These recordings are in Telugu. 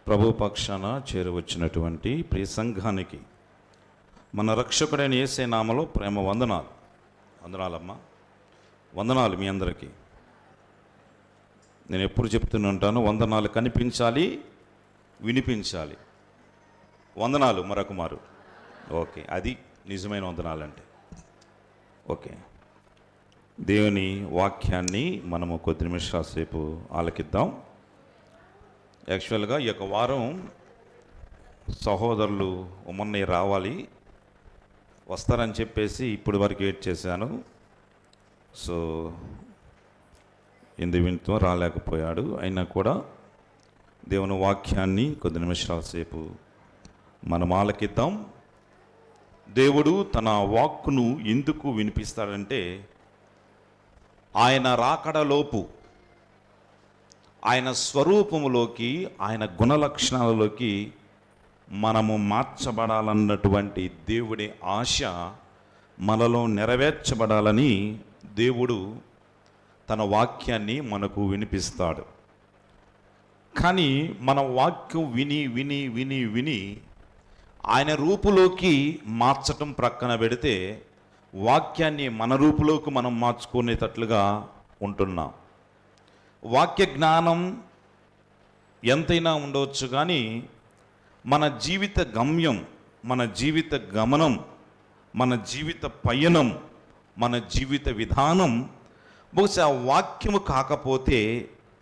ప్రభు పక్షాన చేరువచ్చినటువంటి ప్రియ సంఘానికి మన రక్షకుడైన యేసే నామములో ప్రేమ వందనాలు. వందనాలమ్మా, వందనాలు మీ అందరికీ. నేను ఎప్పుడు చెప్తుంటాను, వందనాలు కనిపించాలి, వినిపించాలి. వందనాలు మరొక మారు. ఓకే, అది నిజమైన వందనాలు అంటే. ఓకే, దేవుని వాక్యాన్ని మనము కొద్ది నిమిషాల సేపు ఆలకిద్దాం. యాక్చువల్గా ఈ యొక్క వారం సహోదరులు ఉమ్మన్నయ్య రావాలి, వస్తారని చెప్పేసి ఇప్పుడు వరకు వెయిట్ చేశాను. సో వింటూ రాలేకపోయాడు. అయినా కూడా దేవుని వాక్యాన్ని కొద్ది నిమిషాల సేపు మనం ఆలకిద్దాం. దేవుడు తన వాక్కును ఎందుకు వినిపిస్తాడంటే, ఆయన రాకడలోపు ఆయన స్వరూపములోకి, ఆయన గుణలక్షణాలలోకి మనము మార్చబడాలన్నటువంటి దేవుడి ఆశ మనలో నెరవేర్చబడాలని దేవుడు తన వాక్యాన్ని మనకు వినిపిస్తాడు. కానీ మన వాక్యం విని విని విని విని ఆయన రూపులోకి మార్చటం ప్రక్కన పెడితే, వాక్యాన్ని మన రూపులోకి మనం మార్చుకునేటట్లుగా ఉంటున్నాం. వాక్య జ్ఞానం ఎంతైనా ఉండవచ్చు, కానీ మన జీవిత గమ్యం, మన జీవిత గమనం, మన జీవిత పయనం, మన జీవిత విధానం బహుశా వాక్యము కాకపోతే,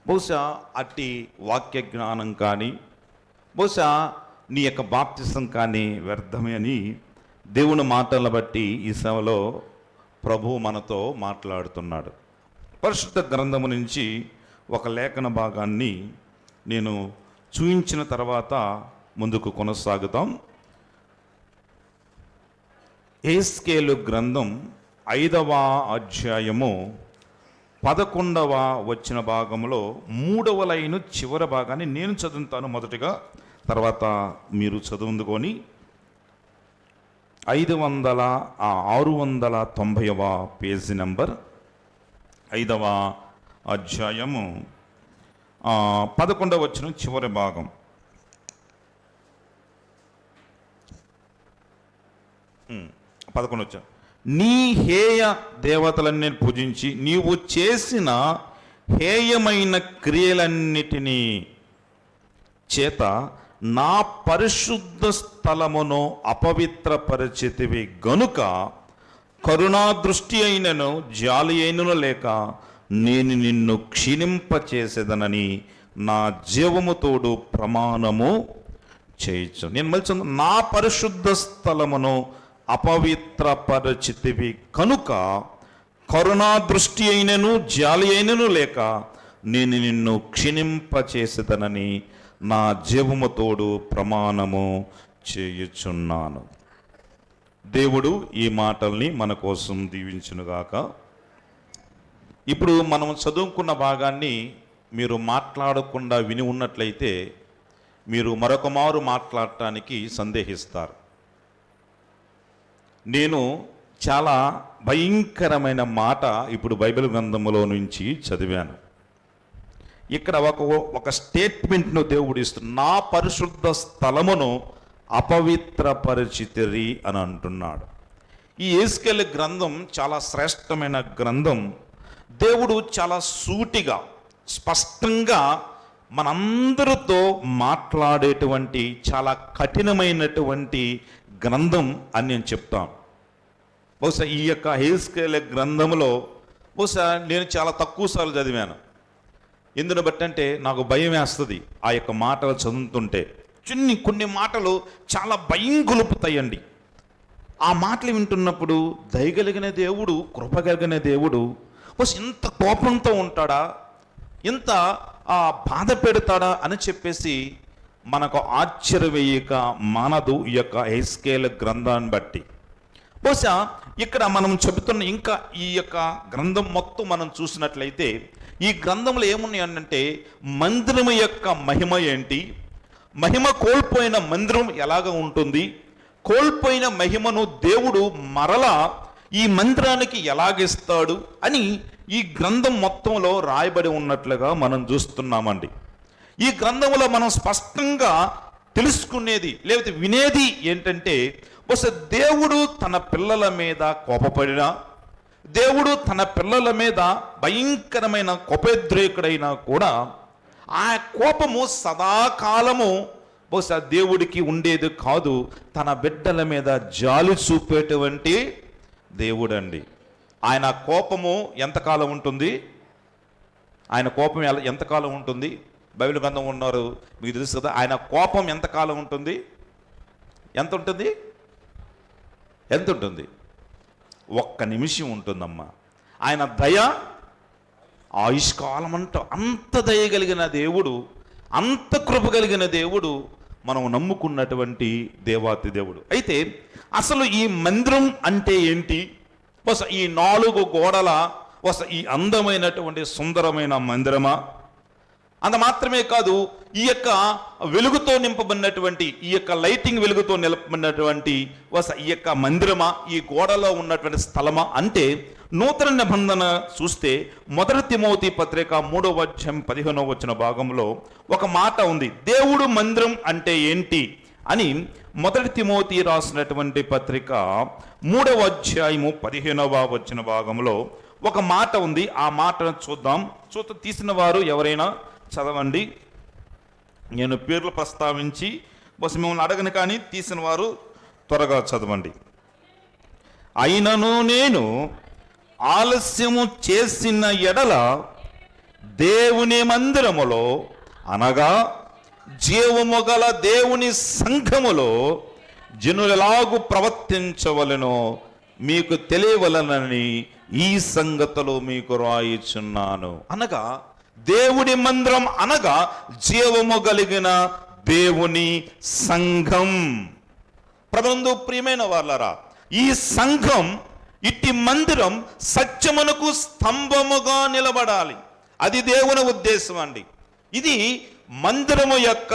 బహుశా అట్టి వాక్య జ్ఞానం కానీ, బహుశా నీ యొక్క బాప్తిసం కానీ వ్యర్థమే అని దేవుని మాటలను బట్టి ఈ సభలో ప్రభువు మనతో మాట్లాడుతున్నాడు. పరిశుద్ధ గ్రంథము నుంచి ఒక లేఖన భాగాన్ని నేను చూయించిన తర్వాత ముందుకు కొనసాగుతాం. యెహెజ్కేలు గ్రంథం 5వ అధ్యాయము 11వ వచన భాగంలో 3వ లైను చివరి భాగాన్ని నేను చదువుతాను మొదటిగా, తర్వాత మీరు చదువుకొని 690వ పేజీ నెంబర్ 5వ అధ్యాయము 11వ వచనం చివరి భాగం. నీ హేయ దేవతలన్నీ పూజించి నీవు చేసిన హేయమైన క్రియలన్నిటినీ చేత నా పరిశుద్ధ స్థలమును అపవిత్రపరిచితివి గనుక కరుణాదృష్టి అయినను జాలి అయినను లేక నేను నిన్ను క్షీణింపచేసేదనని నా జీవము తోడు ప్రమాణము చేయొచ్చు. నేను మళ్ళీ నా పరిశుద్ధ స్థలమును అపవిత్రపరిచితివి కనుక కరుణాదృష్టి అయినను జాలి అయినను లేక నేను నిన్ను క్షీణింపచేసేదనని నా జీవము తోడు ప్రమాణము చేయుచున్నాను. దేవుడు ఈ మాటల్ని మన కోసం దీవించునుగాక. ఇప్పుడు మనం చదువుకున్న భాగాన్ని మీరు మాట్లాడకుండా విని ఉన్నట్లయితే మీరు మరొక మారు మాట్లాడటానికి సందేహిస్తారు. నేను చాలా భయంకరమైన మాట ఇప్పుడు బైబిల్ గ్రంథములో నుంచి చదివాను. ఇక్కడ ఒక స్టేట్మెంట్ను దేవుడు ఇస్తున్నాడు. నా పరిశుద్ధ స్థలమును అపవిత్రపరిచితిరి అని అంటున్నాడు. ఈ యెహెజ్కేలు గ్రంథం చాలా శ్రేష్టమైన గ్రంథం. దేవుడు చాలా సూటిగా, స్పష్టంగా మనందరితో మాట్లాడేటువంటి చాలా కఠినమైనటువంటి గ్రంథం అని నేను చెప్తాను. బహుశా ఈ యొక్క యెహెజ్కేలు గ్రంథంలో బహుశా నేను చాలా తక్కువ సార్లు చదివాను. ఎందును బట్టి అంటే నాకు భయం వేస్తుంది ఆ యొక్క మాటలు చదువుతుంటే. కొన్ని మాటలు చాలా భయం గొలుపుతాయండి. ఆ మాటలు వింటున్నప్పుడు దయగలిగిన దేవుడు, కృపగలిగిన దేవుడు ఇంత కోపంతో ఉంటాడా, ఇంత బాధ పెడతాడా అని చెప్పేసి మనకు ఆశ్చర్యవేయక మానదు ఈ యొక్క యెహెజ్కేలు గ్రంథాన్ని బట్టి. బహుశా ఇక్కడ మనం చెబుతున్న ఇంకా ఈ యొక్క గ్రంథం మొత్తం మనం చూసినట్లయితే ఈ గ్రంథంలో ఏమున్నాయి అంటే, మందిరం యొక్క మహిమ ఏంటి, మహిమ కోల్పోయిన మందిరం ఎలాగ ఉంటుంది, కోల్పోయిన మహిమను దేవుడు మరలా ఈ మందిరానికి ఎలాగిస్తాడు అని ఈ గ్రంథం మొత్తంలో రాయబడి ఉన్నట్లుగా మనం చూస్తున్నామండి. ఈ గ్రంథంలో మనం స్పష్టంగా తెలుసుకునేది లేకపోతే వినేది ఏంటంటే, బహుశా దేవుడు తన పిల్లల మీద కోపపడినా, దేవుడు తన పిల్లల మీద భయంకరమైన కోపోద్రేకుడైనా కూడా ఆ కోపము సదాకాలము బహుశా దేవుడికి ఉండేది కాదు. తన బిడ్డల మీద జాలి చూపేటువంటి దేవుడండి. ఆయన కోపము ఎంతకాలం ఉంటుంది? ఆయన కోపం ఎంతకాలం ఉంటుంది? బైబిల్ గ్రంథం ఉన్నారు, మీకు తెలుసు కదా. ఆయన కోపం ఎంతకాలం ఉంటుంది? ఎంత ఉంటుంది? ఎంత ఉంటుంది? 1 నిమిషం ఉంటుందమ్మా. ఆయన దయ ఆయుష్కాలం అంత దయ కలిగిన దేవుడు, అంత కృప కలిగిన దేవుడు, మనం నమ్ముకున్నటువంటి దేవాతి దేవుడు. అయితే అసలు ఈ మందిరం అంటే ఏంటి? ఈ 4 గోడల ఈ అందమైనటువంటి సుందరమైన మందిరమా? అంత మాత్రమే కాదు, ఈ యొక్క వెలుగుతో నింపబడినటువంటి, ఈ యొక్క లైటింగ్ వెలుగుతో నింపబడినటువంటి ఈ యొక్క మందిరమా, ఈ గోడలో ఉన్నటువంటి స్థలమా అంటే, నూతన నిబంధన చూస్తే 1 తిమోతి పత్రిక 3వ అధ్యాయం 15వ వచన భాగంలో ఒక మాట ఉంది. దేవుడు మందిరం అంటే ఏంటి అని 1 తిమోతి రాసినటువంటి పత్రిక 3వ అధ్యాయము 15వ వచన భాగంలో ఒక మాట ఉంది. ఆ మాటను చూద్దాం. తీసిన వారు ఎవరైనా చదవండి. నేను పేర్లు ప్రస్తావించి బహుశా మిమ్మల్ని అడగను, కానీ తీసిన వారు త్వరగా చదవండి. అయినను నేను ఆలస్యము చేసిన ఎడల దేవుని మందిరములో, అనగా జీవము గల దేవుని సంఘములో జనులెలాగు ప్రవర్తించవలెనో మీకు తెలియవలనని ఈ సంగతులు మీకు రాయిచున్నాను. అనగా దేవుడి మందిరం అనగా జీవము కలిగిన దేవుని సంఘం. ప్రభునందు ప్రియమైన వాళ్ళరా, ఈ సంఘం, ఇట్టి మందిరం సత్యమునకు స్తంభముగా నిలబడాలి. అది దేవుని ఉద్దేశం అండి. ఇది మందిరము యొక్క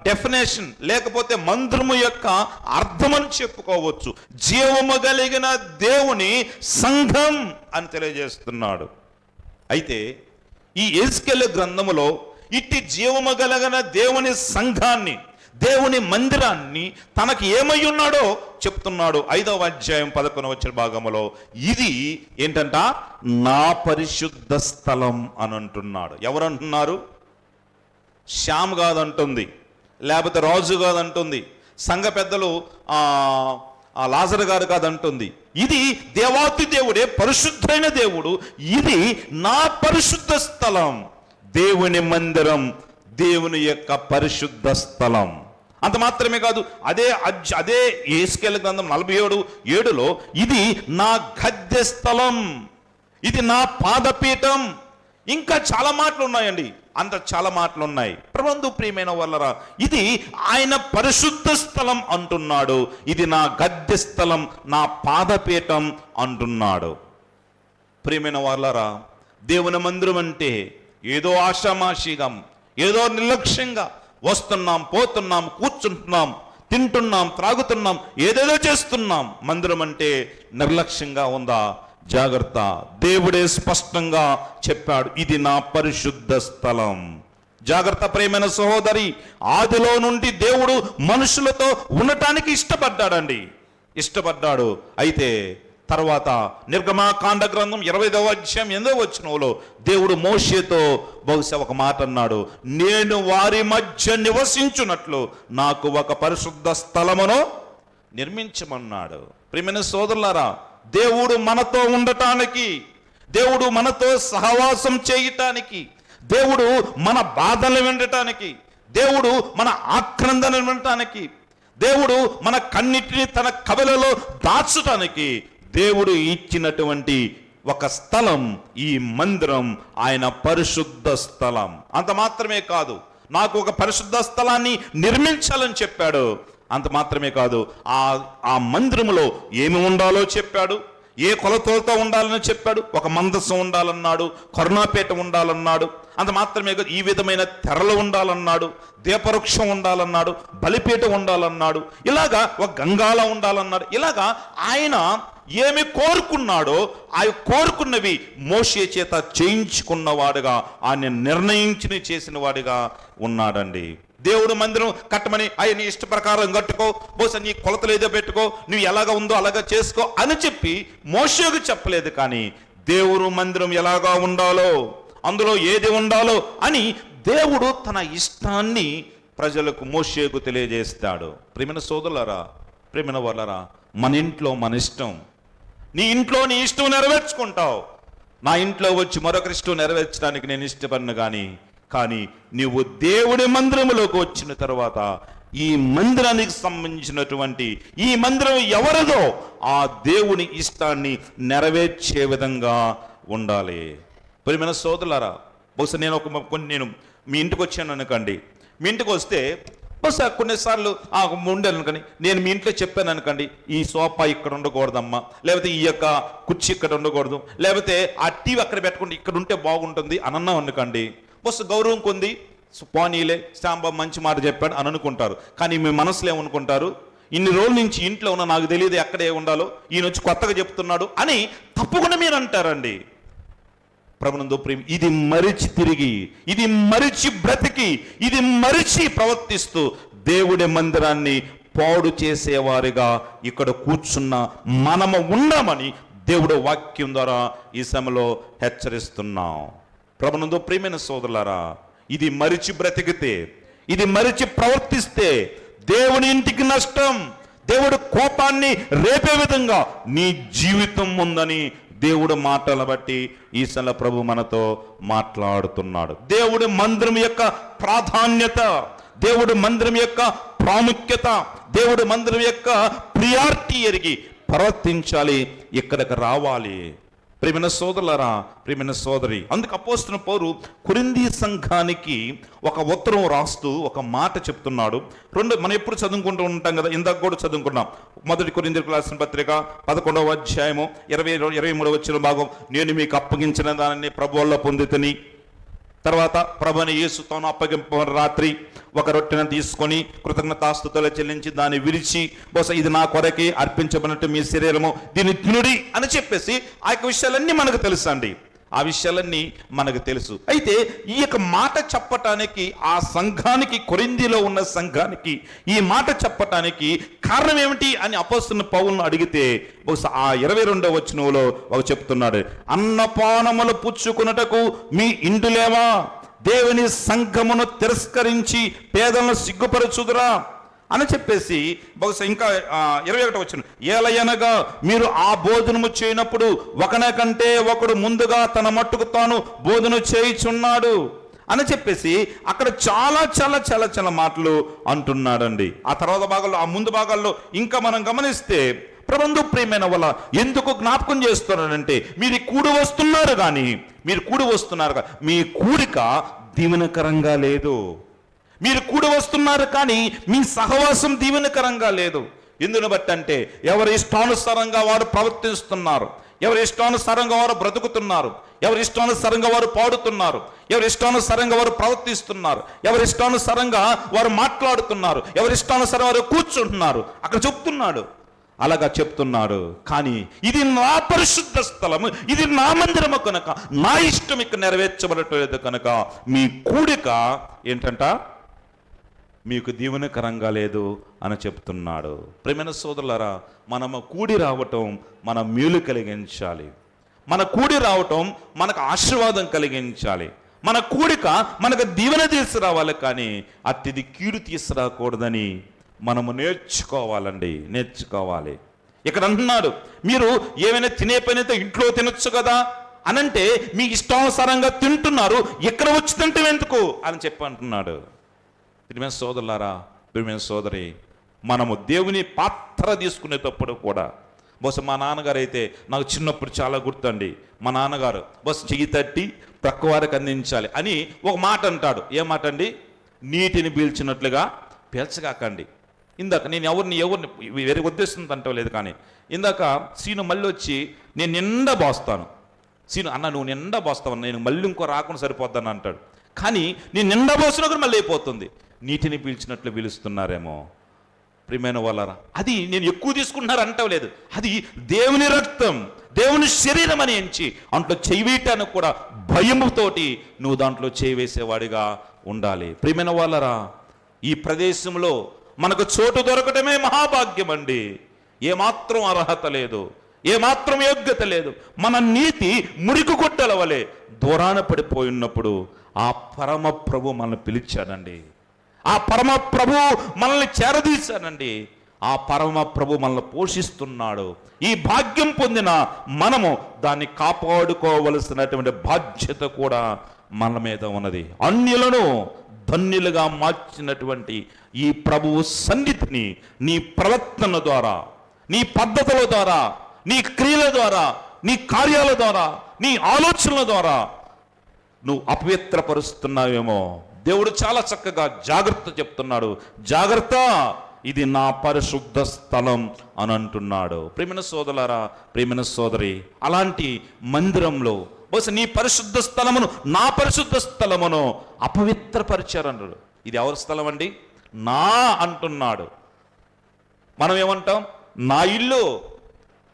డెఫినేషన్, లేకపోతే మందిరము యొక్క అర్థమని చెప్పుకోవచ్చు. జీవము కలిగిన దేవుని సంఘం అని తెలియజేస్తున్నాడు. అయితే ఈ యెహెజ్కేలు గ్రంథములో ఇట్టి జీవము కలిగిన దేవుని సంఘాన్ని, దేవుని మందిరాన్ని తనకి ఏమై ఉన్నాడో చెప్తున్నాడు. 5వ అధ్యాయం 11వ వచన భాగంలో ఇది ఏంటంట? నా పరిశుద్ధ స్థలం అని అంటున్నాడు. ఎవరు అంటున్నారు? శ్యామ్ కాదంటుంది, లేకపోతే రాజు కాదంటుంది, సంఘ పెద్దలు లాజర్ గారు కాదంటుంది. ఇది దేవాతి దేవుడే, పరిశుద్ధమైన దేవుడు. ఇది నా పరిశుద్ధ స్థలం, దేవుని మందిరం, దేవుని యొక్క పరిశుద్ధ స్థలం. అంత మాత్రమే కాదు, అదే యెహెజ్కేలు గ్రంథం 47:7లో ఇది నా గద్దె స్థలం, ఇది నా పాదపీఠం. ఇంకా చాలా మాటలు ఉన్నాయండి, అంత చాలా మాటలు ఉన్నాయి. ప్రభునందు ప్రియమైన వాళ్ళరా, ఇది ఆయన పరిశుద్ధ స్థలం అంటున్నాడు. ఇది నా గద్దె స్థలం, నా పాదపీఠం అంటున్నాడు. ప్రియమైన వాళ్ళరా, దేవుని మందిరం అంటే ఏదో ఆషామాషిగా, ఏదో నిర్లక్ష్యంగా వస్తున్నాం, పోతున్నాం, కూర్చుంటున్నాం, తింటున్నాం, త్రాగుతున్నాం, ఏదేదో చేస్తున్నాం. మందిరం అంటే నిర్లక్ష్యంగా ఉందా? జాగ్రత్త. దేవుడే స్పష్టంగా చెప్పాడు, ఇది నా పరిశుద్ధ స్థలం. జాగ్రత్త ప్రియమైన సహోదరి, ఆదిలో నుండి దేవుడు మనుషులతో ఉండటానికి ఇష్టపడ్డాడు. అయితే తర్వాత నిర్గమాకాండ గ్రంథం 25వ అధ్యాయం 8వ వచనంలో దేవుడు మోషేతో బహుశా ఒక మాట అన్నాడు, నేను వారి మధ్య నివసించున్నట్లు నాకు ఒక పరిశుద్ధ స్థలమును నిర్మించమన్నాడు. ప్రియమైన సోదరులారా, దేవుడు మనతో ఉండటానికి, దేవుడు మనతో సహవాసం చేయటానికి, దేవుడు మన బాధలు వినటానికి, దేవుడు మన ఆక్రందన వినటానికి, దేవుడు మన కన్నిటిని తన కవలలో దాచటానికి దేవుడు ఇచ్చినటువంటి ఒక స్థలం ఈ మందిరం, ఆయన పరిశుద్ధ స్థలం. అంత మాత్రమే కాదు, నాకు ఒక పరిశుద్ధ స్థలాన్ని నిర్మించాలని చెప్పాడు. అంత మాత్రమే కాదు, ఆ మందిరములో ఏమి ఉండాలో చెప్పాడు, ఏ కొలతలతో ఉండాలని చెప్పాడు. ఒక మందసం ఉండాలన్నాడు, కరుణాపేట ఉండాలన్నాడు. అంత మాత్రమే కాదు, ఈ విధమైన తెరలు ఉండాలన్నాడు, దీపవృక్షం ఉండాలన్నాడు, బలిపీఠ ఉండాలన్నాడు, ఇలాగా ఒక గంగాళ ఉండాలన్నాడు. ఇలాగా ఆయన ఏమి కోరుకున్నాడో ఆ కోరుకున్నవి మోషే చేత చేయించుకున్నవాడుగా, ఆయన నిర్ణయించి చేసిన వాడిగా ఉన్నాడండి. దేవుడు మందిరం కట్టమని అయ్యి నీ ఇష్ట ప్రకారం కట్టుకో, బహుశా నీ కొలతలు ఏదో పెట్టుకో, నువ్వు ఎలాగా ఉందో అలాగా చేసుకో అని చెప్పి మోషేకు చెప్పలేదు. కానీ దేవుడు మందిరం ఎలాగా ఉండాలో, అందులో ఏది ఉండాలో అని దేవుడు తన ఇష్టాన్ని ప్రజలకు మోషేకు తెలియజేస్తాడు. ప్రియమైన సోదరులారా, ప్రియమైన వాళ్ళరా, మన ఇంట్లో మన ఇష్టం. నీ ఇంట్లో నీ ఇష్టం నెరవేర్చుకుంటావు. నా ఇంట్లో వచ్చి మరొకరి ఇష్టం నెరవేర్చడానికి నేను ఇష్టపడను. కానీ నీవు దేవుడి మందిరములోకి వచ్చిన తర్వాత ఈ మందిరానికి సంబంధించినటువంటి ఈ మందిరం ఎవరిదో ఆ దేవుని ఇష్టాన్ని నెరవేర్చే విధంగా ఉండాలి. ప్రియమైన సోదరులారా, బహుశా నేను మీ ఇంటికి వచ్చాను అనుకోండి. మీ ఇంటికి వస్తే బహుశా కొన్నిసార్లు ఉండాను అనుకోండి, నేను మీ ఇంట్లో చెప్పాను అనుకోండి, ఈ సోఫా ఇక్కడ ఉండకూడదమ్మా, లేకపోతే ఈ యొక్క కుర్చీ ఇక్కడ ఉండకూడదు, లేకపోతే ఆ టీవీ అక్కడ పెట్టుకుంటే ఇక్కడ ఉంటే బాగుంటుంది అని అన్నాం అనుకోండి. బస్సు గౌరవం కొంది, పోనీలే శ్యాంబాబు మంచి మాట చెప్పాడు అని అనుకుంటారు. కానీ మీ మనసులో ఏమనుకుంటారు, ఇన్ని రోజుల నుంచి ఇంట్లో ఉన్న నాకు తెలియదు ఎక్కడే ఉండాలో, ఈయన వచ్చి కొత్తగా చెప్తున్నాడు అని తప్పకుండా మీరు అంటారండి. ప్రభునందు ప్రేమ, ఇది మరిచి తిరిగి, ఇది మరిచి బ్రతికి, ఇది మరిచి ప్రవర్తిస్తూ దేవుడి మందిరాన్ని పాడు చేసేవారిగా ఇక్కడ కూర్చున్న మనము ఉన్నామని దేవుడు వాక్యం ద్వారా ఈ సమయంలో హెచ్చరిస్తున్నాం. ప్రభునందు ప్రియమైన సోదరులారా, ఇది మరిచి బ్రతికితే, ఇది మరిచి ప్రవర్తిస్తే దేవుని ఇంటికి నష్టం, దేవుడు కోపాన్ని రేపే విధంగా నీ జీవితం ఉందని దేవుడు మాటలను బట్టి ఈసల ప్రభు మనతో మాట్లాడుతున్నాడు. దేవుడి మందిరం యొక్క ప్రాధాన్యత, దేవుడి మందిరం యొక్క ప్రాముఖ్యత, దేవుడి మందిరం యొక్క ప్రియారిటీ ఎరిగి ప్రవర్తించాలి, ఇక్కడికి రావాలి. ప్రియమైన సోదరులారా, ప్రియమైన సోదరి, అందుకు అపోస్తలుడైన పౌలు కొరింథీ సంఘానికి ఒక ఉత్తరం రాస్తూ ఒక మాట చెప్తున్నాడు. మనం ఎప్పుడు చదువుకుంటూ ఉంటాం కదా, ఇందాక కూడా చదువుకున్నాం. మొదటి కొరింథీయులకు రాసిన పత్రిక 11వ అధ్యాయము 23వ వచన భాగం, నేను మీకు అప్పగించిన దానిని ప్రభువులో పొందితిని. తర్వాత ప్రభువైన యేసు తాను అప్పగింప రాత్రి ఒక రొట్టెను తీసుకొని కృతజ్ఞతాస్తుతులు చెల్లించి దాన్ని విరిచి, బహుశా ఇది నా కొరకే అర్పించబడినట్టు మీ శరీరము, దీన్ని తినుడి అని చెప్పేసి ఆ యొక్క విషయాలన్నీ మనకు తెలుసు అండి. ఆ విషయాలన్నీ మనకు తెలుసు. అయితే ఈ యొక్క మాట చెప్పటానికి ఆ సంఘానికి, కొరింథీలో ఉన్న సంఘానికి ఈ మాట చెప్పటానికి కారణం ఏమిటి అని అపోస్తలుడైన పౌలును అడిగితే, బహుశా ఆ 22వ వచనంలో ఒక చెప్తున్నాడు, అన్నపానములు పుచ్చుకున్నటకు మీ ఇండులేవా, దేవుని సంఘమును తిరస్కరించి పేదలను సిగ్గుపరచుదురా అని చెప్పేసి, బహుశా ఇంకా 21వ వచనం, ఏలయనగా మీరు ఆ బోధనము చేయనప్పుడు ఒకన కంటే ఒకడు ముందుగా తన మట్టుకు తాను బోధన చేయుచున్నాడు అని చెప్పేసి అక్కడ చాలా చాలా చాలా చాలా మాటలు అంటున్నాడండి. ఆ తర్వాత భాగాల్లో, ఆ ముందు భాగాల్లో ఇంకా మనం గమనిస్తే, ప్రభునందు ప్రియమైన వల్ల ఎందుకు జ్ఞాపకం చేస్తున్నాడంటే, మీరు కూడి వస్తున్నారు కానీ, మీ కూడిక దీవెనకరంగా లేదు. మీరు కూడి వస్తున్నారు కానీ మీ సహవాసం దీవెనకరంగా లేదు. ఎందును బట్టి అంటే, ఎవరి ఇష్టానుసారంగా వారు ప్రవర్తిస్తున్నారు, ఎవరి ఇష్టానుసారంగా వారు బ్రతుకుతున్నారు, ఎవరి ఇష్టానుసారంగా వారు పాడుతున్నారు, ఎవరి ఇష్టానుసారంగా వారు ప్రవర్తిస్తున్నారు, ఎవరి ఇష్టానుసారంగా వారు మాట్లాడుతున్నారు, ఎవరి ఇష్టానుసారం వారు కూర్చుంటున్నారు. అక్కడ చెప్తున్నాడు, అలాగా చెప్తున్నాడు. కానీ ఇది నా పరిశుద్ధ స్థలము, ఇది నా మందిరము కనుక నా ఇష్టం ఇక్కడ నెరవేర్చబడలేదు కనుక మీ కూడిక ఏంటంట, మీకు దీవెనకరంగా లేదు అని చెప్తున్నాడు. ప్రియమైన సోదరులారా, మనము కూడి రావటం మన మేలు కలిగించాలి, మన కూడి రావటం మనకు ఆశీర్వాదం కలిగించాలి, మన కూడిక మనకు దీవెన తీసుకురావాలి. కానీ అతిది కీడు తీసుకురాకూడదని మనము నేర్చుకోవాలి. ఇక్కడ అంటున్నాడు, మీరు ఏమైనా తినే పనితో ఇంట్లో తినొచ్చు కదా అనంటే మీ ఇష్టానుసారంగా తింటున్నారు, ఇక్కడ వచ్చి తింటే ఎందుకు అని చెప్పి అంటున్నాడు. ప్రియమైన సోదరులారా, ప్రియమైన సోదరి, మనము దేవుని పాత్ర తీసుకునేటప్పుడు కూడా, బహుశా మా నాన్నగారు అయితే నాకు చిన్నప్పుడు చాలా గుర్తండి. మా నాన్నగారు బస్సు చెయ్యి తట్టి ప్రక్క వారికి అందించాలి అని ఒక మాట అంటాడు. ఏ మాట అండి? నీటిని పీల్చినట్లుగా పీల్చగాకండి. ఇందాక నేను ఎవరిని వేరే ఉద్దేశం అంటలేదు, కానీ ఇందాక సీను మళ్ళీ వచ్చి నేను నిండా పోస్తాను, సీను అన్న నువ్వు నిండా పోస్తావు, నేను మళ్ళీ ఇంకో రాకుండా సరిపోద్దని అంటాడు. కానీ నేను నిండా పోసినా కూడా మళ్ళీ అయిపోతుంది. నీటిని పీల్చినట్లు పీలుస్తున్నారేమో. ప్రియమైన వాళ్ళరా, అది నేను ఎక్కువ తీసుకుంటున్నారు అంటలేదు, అది దేవుని రక్తం, దేవుని శరీరం అని ఎంచి అంట్లో చేయి వేయటానికి కూడా భయముతోటి నువ్వు దాంట్లో చేయి వేసేవాడిగా ఉండాలి. ప్రియమైన వాళ్ళరా, ఈ ప్రదేశంలో మనకు చోటు దొరకటమే మహాభాగ్యం అండి. ఏమాత్రం అర్హత లేదు, ఏమాత్రం యోగ్యత లేదు. మన నీతి మురికి గుట్టల వలె దూరాన పడిపోయినప్పుడు ఆ పరమ ప్రభు మనల్ని పిలిచాడండి. ఆ పరమ ప్రభు మనల్ని చేరదీశానండి. ఆ పరమ ప్రభు మనల్ని పోషిస్తున్నాడు. ఈ భాగ్యం పొందిన మనము దాన్ని కాపాడుకోవలసినటువంటి బాధ్యత కూడా మన మీద ఉన్నది. అన్యులను ధన్యులుగా మార్చినటువంటి ఈ ప్రభువు సన్నిధిని నీ ప్రవర్తన ద్వారా, నీ పద్ధతుల ద్వారా, నీ క్రియల ద్వారా, నీ కార్యాల ద్వారా, నీ ఆలోచనల ద్వారా నువ్వు అపవిత్రపరుస్తున్నావేమో. దేవుడు చాలా చక్కగా జాగ్రత్త చెప్తున్నాడు. జాగ్రత్త, ఇది నా పరిశుద్ధ స్థలం అని అంటున్నాడు. ప్రియమైన సోదరులారా, ప్రియమైన సోదరి, అలాంటి మందిరంలో బహుశా నీ పరిశుద్ధ స్థలమును, నా పరిశుద్ధ స్థలమును అపవిత్రపరిచారన్నాడు. ఇది ఎవరి స్థలం అండి? నా అంటున్నాడు. మనం ఏమంటాం? నా ఇల్లు,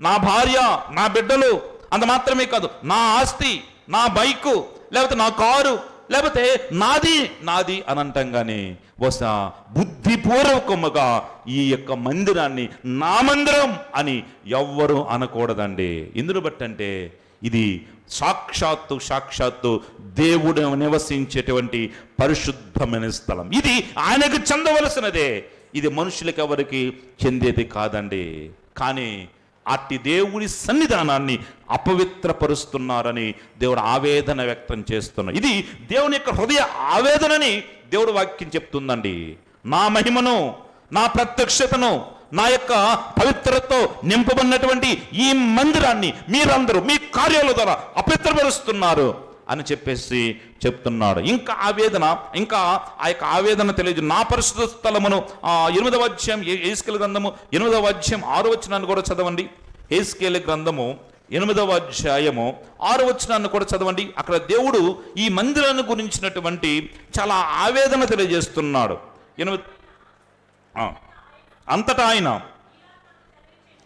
నా భార్య, నా బిడ్డలు, అంత మాత్రమే కాదు, నా ఆస్తి, నా బైకు, లేకపోతే నా కారు, లేకపోతే నాది నాది అని అంటాం. కానీ బహుశా బుద్ధిపూర్వకముగా ఈ యొక్క మందిరాన్ని నా మందిరం అని ఎవ్వరూ అనకూడదండి. ఎందును బట్టి అంటే ఇది సాక్షాత్తు దేవుడు నివసించేటువంటి పరిశుద్ధమైన స్థలం. ఇది ఆయనకు చెందవలసినదే. ఇది మనుషులకు ఎవరికి చెందేది కాదండి. కానీ అట్టి దేవుడి సన్నిధానాన్ని అపవిత్రపరుస్తున్నారని దేవుడు ఆవేదన వ్యక్తం చేస్తున్నారు. ఇది దేవుని యొక్క హృదయ ఆవేదనని దేవుడు వాక్యం చెప్తుందండి. నా మహిమను, నా ప్రత్యక్షతను, నా యొక్క పవిత్రతతో నింపబడినటువంటి ఈ మందిరాన్ని మీరందరూ మీ కార్యాల ద్వారా అపవిత్రపరుస్తున్నారు అని చెప్పేసి చెప్తున్నాడు. ఇంకా ఆ యొక్క ఆవేదన తెలియదు. నా పరిశుద్ధ స్థలమును 8వ అధ్యాయం యెహెజ్కేలు గ్రంథము 8వ అధ్యాయం 6వ వచనాన్ని కూడా చదవండి. యెహెజ్కేలు గ్రంథము 8వ అధ్యాయము 6వ వచనాన్ని కూడా చదవండి. అక్కడ దేవుడు ఈ మందిరాన్ని గురించినటువంటి చాలా ఆవేదన తెలియజేస్తున్నాడు. అంతటా ఆయన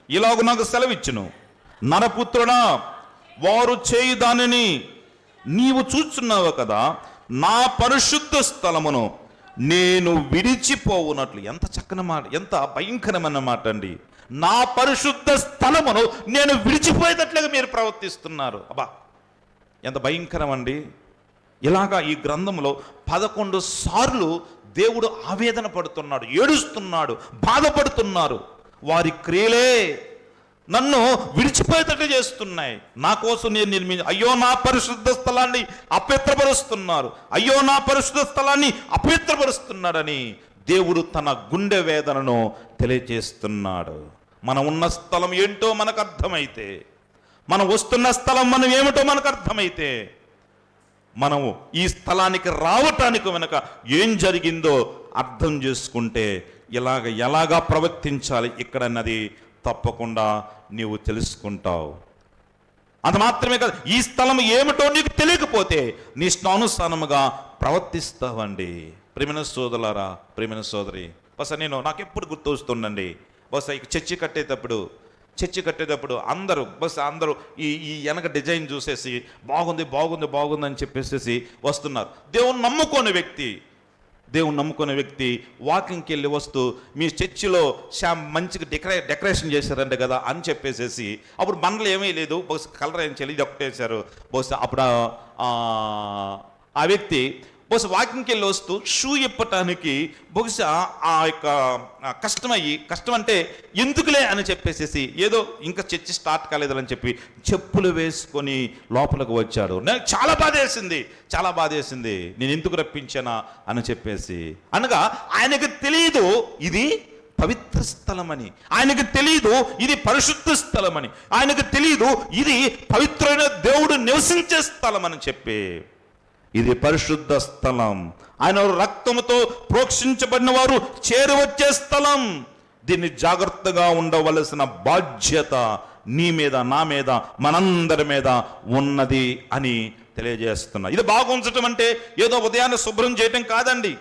ఇలాగ నాకు సెలవిచ్చును, నరపుత్రుడా, వారు చేయు దానిని నీవు చూస్తున్నావు కదా, నా పరిశుద్ధ స్థలమును నేను విడిచిపోవునట్లు. ఎంత చక్కని మాట, ఎంత భయంకరమైన మాట అండి. నా పరిశుద్ధ స్థలమును నేను విడిచిపోయేటట్లుగా మీరు ప్రవర్తిస్తున్నారు. అబ్బా, ఎంత భయంకరం అండి. ఇలాగా ఈ గ్రంథంలో 11 సార్లు దేవుడు ఆవేదన పడుతున్నాడు, ఏడుస్తున్నాడు, బాధపడుతున్నారు. వారి క్రియలే నన్ను విడిచిపోయేటట్టు చేస్తున్నాయి. నా కోసం నేను అయ్యో నా పరిశుద్ధ స్థలాన్ని అపవిత్రపరుస్తున్నారు, అయ్యో నా పరిశుద్ధ స్థలాన్ని అపవిత్రపరుస్తున్నాడని దేవుడు తన గుండె వేదనను తెలియజేస్తున్నాడు. మనం ఉన్న స్థలం ఏంటో మనకు అర్థమైతే, మనం వస్తున్న స్థలం మనం ఏమిటో మనకు అర్థమైతే, మనము ఈ స్థలానికి రావటానికి వెనక ఏం జరిగిందో అర్థం చేసుకుంటే ఎలాగా ప్రవర్తించాలి ఇక్కడ అన్నది తప్పకుండా నీవు తెలుసుకుంటావు. అంత మాత్రమే కాదు, ఈ స్థలం ఏమిటో నీకు తెలియకపోతే నీ ఇష్టానుసారముగా ప్రవర్తిస్తావండి. ప్రియమైన సోదరులారా, ప్రియమైన సోదరి, బహుశా నాకు ఎప్పుడు గుర్తు వస్తుందండి. బహుశా చర్చి కట్టేటప్పుడు అందరూ ఈ వెనక డిజైన్ చూసేసి బాగుంది అని చెప్పేసి వస్తున్నారు. దేవుని నమ్ముకునే వ్యక్తి వాకింగ్కి వెళ్ళి వస్తూ మీ చర్చిలో మంచిగా డెకరేషన్ చేశారంట కదా అని చెప్పేసేసి, అప్పుడు మనలో ఏమీ లేదు, బహుశా కలర్ ఏం చెల్లి ఒకటేశారు. బహుశా అప్పుడు ఆ వ్యక్తి బహుశా వాకింగ్కి వెళ్ళి వస్తూ షూ ఇప్పటానికి బహుశా ఆ యొక్క కష్టం అంటే ఎందుకులే అని చెప్పేసేసి, ఏదో ఇంకా చర్చి స్టార్ట్ కాలేదని చెప్పి చెప్పులు వేసుకొని లోపలికి వచ్చాడు. నాకు చాలా బాధేసింది నేను ఎందుకు రప్పించానా అని చెప్పేసి. అనగా ఆయనకు తెలియదు ఇది పవిత్ర స్థలమని, ఆయనకు తెలియదు ఇది పరిశుద్ధ స్థలమని, ఆయనకు తెలియదు ఇది పవిత్రమైన దేవుడు నివసించే స్థలం అని చెప్పి. ఇది పరిశుద్ధ స్థలం, ఆయన రక్తముతో ప్రోక్షించబడిన వారు చేరువచ్చే స్థలం. దీన్ని జాగ్రత్తగా ఉండవలసిన బాధ్యత నీ మీద, నా మీద, మనందరి మీద ఉన్నది అని తెలియజేస్తున్నా. ఇది బాగా ఉంచటం అంటే ఏదో ఉదయాన్నే శుభ్రం చేయటం కాదండి.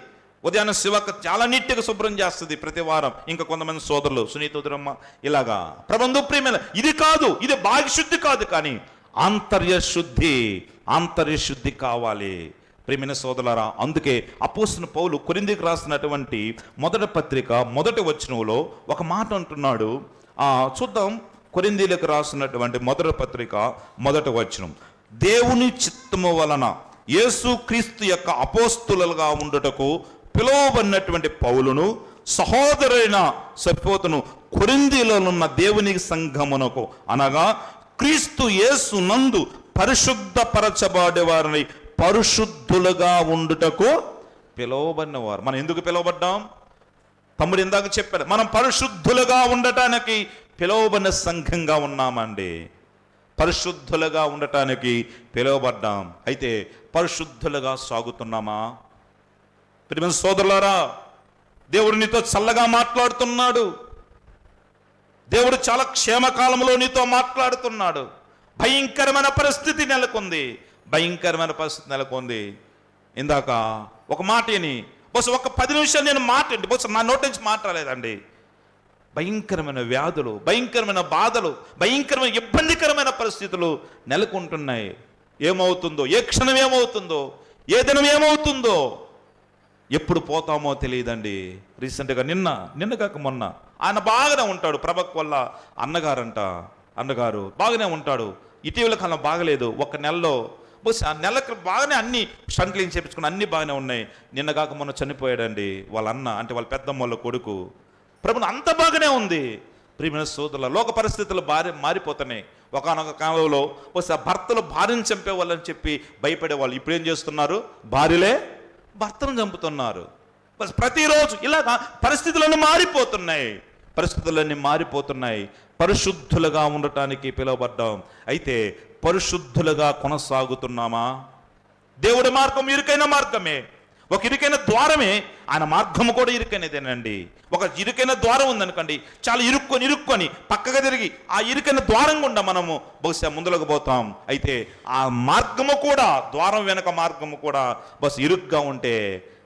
ఉదయాన్నే శివక్క చాలా నీట్గా శుభ్రం చేస్తుంది ప్రతి వారం. ఇంకా కొంతమంది సోదరులు సునీత ఉదరమ్మ ఇలాగా. ప్రభునందు ప్రియమైన ఇది కాదు, ఇది బాహ్య శుద్ధి కాదు, కానీ ఆంతర్య శుద్ధి కావాలి ప్రియమైన సోదరులారా. అందుకే అపోస్తలుడైన పౌలు కొరింథీయులకు రాసినటువంటి మొదటి పత్రిక మొదటి వచనంలో ఒక మాట అంటున్నాడు. చూద్దాం. కొరింథీయులకు రాసినటువంటి మొదటి పత్రిక మొదటి వచనం. దేవుని చిత్తము వలన యేసుక్రీస్తు యొక్క అపోస్తలులుగా ఉండుటకు పిలువబడినటువంటి పౌలును సహోదరైన సరిపోతును కొరింథీయులోనున్న దేవుని సంఘమునకు, అనగా క్రీస్తు యేసు నందు పరిశుద్ధపరచబడే వారిని పరిశుద్ధులుగా ఉండుటకు పిలువబడినవారు. మనం ఎందుకు పిలువబడ్డాం? తమ్ముడు ఇందాక చెప్పాడు, మనం పరిశుద్ధులుగా ఉండటానికి పిలువబడిన సంఘంగా ఉన్నామండి. పరిశుద్ధులుగా ఉండటానికి పిలువబడ్డాం. అయితే పరిశుద్ధులుగా సాగుతున్నామా? ప్రియమైన సోదరులారా, దేవుడు నీతో చల్లగా మాట్లాడుతున్నాడు. దేవుడు చాలా క్షేమకాలంలో నీతో మాట్లాడుతున్నాడు. భయంకరమైన పరిస్థితి నెలకొంది. ఇందాక ఒక మాటని బహుశా ఒక 10 నిమిషాలు నేను మాట్లాడి బహుశా నా నోటి నుంచి మాట్లాడలేదండి. భయంకరమైన వ్యాధులు, భయంకరమైన బాధలు, భయంకరమైన ఇబ్బందికరమైన పరిస్థితులు నెలకొంటున్నాయి. ఏమవుతుందో, ఏ క్షణం ఏమవుతుందో, ఏ దినం ఏమవుతుందో, ఎప్పుడు పోతామో తెలియదండి. రీసెంట్గా నిన్న కాక మొన్న ఆయన బాగానే ఉంటాడు. ప్రభక్ వల్ల అన్నగారు బాగానే ఉంటాడు. ఇటీవల కాలం బాగలేదు. ఒక నెలలో బహుశా నెలకు బాగానే అన్ని షంట్లింగ్ చేయించుకుని అన్ని బాగానే ఉన్నాయి. నిన్న కాక మొన్న చనిపోయాడండి వాళ్ళ అన్న, అంటే వాళ్ళ పెద్దమ్మ వాళ్ళ కొడుకు. ప్రభుని అంత బాగానే ఉంది. ప్రియమైన సోదరుల, లోక పరిస్థితులు మారిపోతున్నాయి. ఒకనొక కాలంలో బహుశా భర్తలు భార్యను చంపేవాళ్ళని చెప్పి భయపడేవాళ్ళు. ఇప్పుడు ఏం చేస్తున్నారు? భార్యలే భర్తను చంపుతున్నారు. ప్రతిరోజు ఇలాగా పరిస్థితులన్నీ మారిపోతున్నాయి. పరిశుద్ధులుగా ఉండటానికి పిలువబడ్డాం. అయితే పరిశుద్ధులుగా కొనసాగుతున్నామా? దేవుడి మార్గం ఇరుకైన మార్గమే, ఒక ఇరుకైన ద్వారమే. ఆయన మార్గము కూడా ఇరుకైనదేనండి. ఒక ఇరుకైన ద్వారం ఉందనుకోండి, చాలా ఇరుక్కొని పక్కగా తిరిగి ఆ ఇరుకైన ద్వారం గుండా మనము బహుశా ముందులకు పోతాం. అయితే ఆ మార్గము కూడా, ద్వారం వెనక మార్గము కూడా బస్ ఇరుగ్గా ఉంటే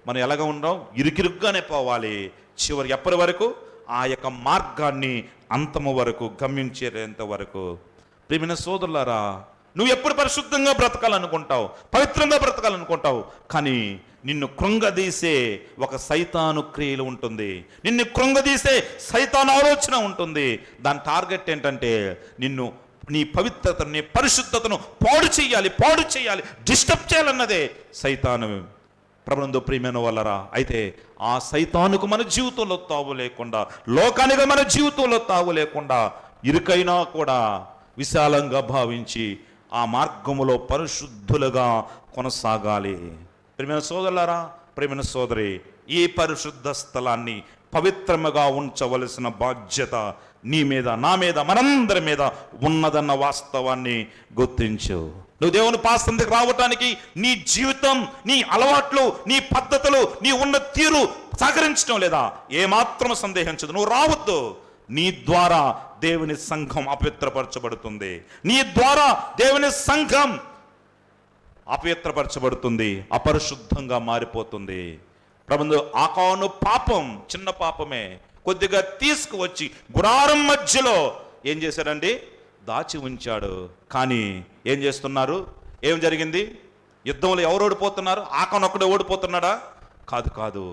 మనం ఎలాగ ఉండం? ఇరుకిరుగ్గానే పోవాలి. చివరి ఎప్పటి వరకు? ఆ యొక్క మార్గాన్ని అంతము వరకు, గమ్యం చేరేంత వరకు. ప్రియమైన సోదరులారా, నువ్వు ఎప్పుడు పరిశుద్ధంగా బ్రతకాలనుకుంటావు, పవిత్రంగా బ్రతకాలనుకుంటావు, కానీ నిన్ను కృంగదీసే ఒక సైతాను క్రియలు ఉంటుంది. నిన్ను కృంగదీసే సైతాను ఆలోచన ఉంటుంది. దాని టార్గెట్ ఏంటంటే నీ పవిత్రతను, నీ పరిశుద్ధతను పాడు చేయాలి, డిస్టర్బ్ చేయాలన్నదే సైతాను. ప్రభునందు ప్రియమైన వాళ్ళరా, అయితే ఆ సైతానుకు మన జీవితంలో తావు లేకుండా, లోకానికి మన జీవితంలో తావు లేకుండా, ఇరుకైనా కూడా విశాలంగా భావించి ఆ మార్గములో పరిశుద్ధులుగా కొనసాగాలి. ప్రియమైన సోదరులారా, ప్రియమైన సోదరి, ఈ పరిశుద్ధ స్థలాన్ని పవిత్రముగా ఉంచవలసిన బాధ్యత నీ మీద, నా మీద, మనందరి మీద ఉన్నదన్న వాస్తవాన్ని గుర్తించు. నువ్వు దేవుని పాసందికి రావటానికి నీ జీవితం, నీ అలవాట్లు, నీ పద్ధతులు, నీ ఉన్న తీరు సహకరించడం లేదా? ఏమాత్రం సందేహించదు. నువ్వు రావద్దు. నీ ద్వారా దేవుని సంఘం అపవిత్రపరచబడుతుంది. నీ ద్వారా దేవుని సంఘం అపవిత్రపరచబడుతుంది, అపరిశుద్ధంగా మారిపోతుంది. ప్రభువు ఆకాను పాపం, చిన్న పాపమే, కొద్దిగా తీసుకువచ్చి గుడారం మధ్యలో ఏం చేశాడండి? దాచి ఉంచాడు. కానీ ఏం చేస్తున్నారు? ఏం జరిగింది? యుద్ధంలో ఎవరు ఓడిపోతున్నారు? ఆకాను ఒక్కడే ఓడిపోతున్నాడా? కాదు.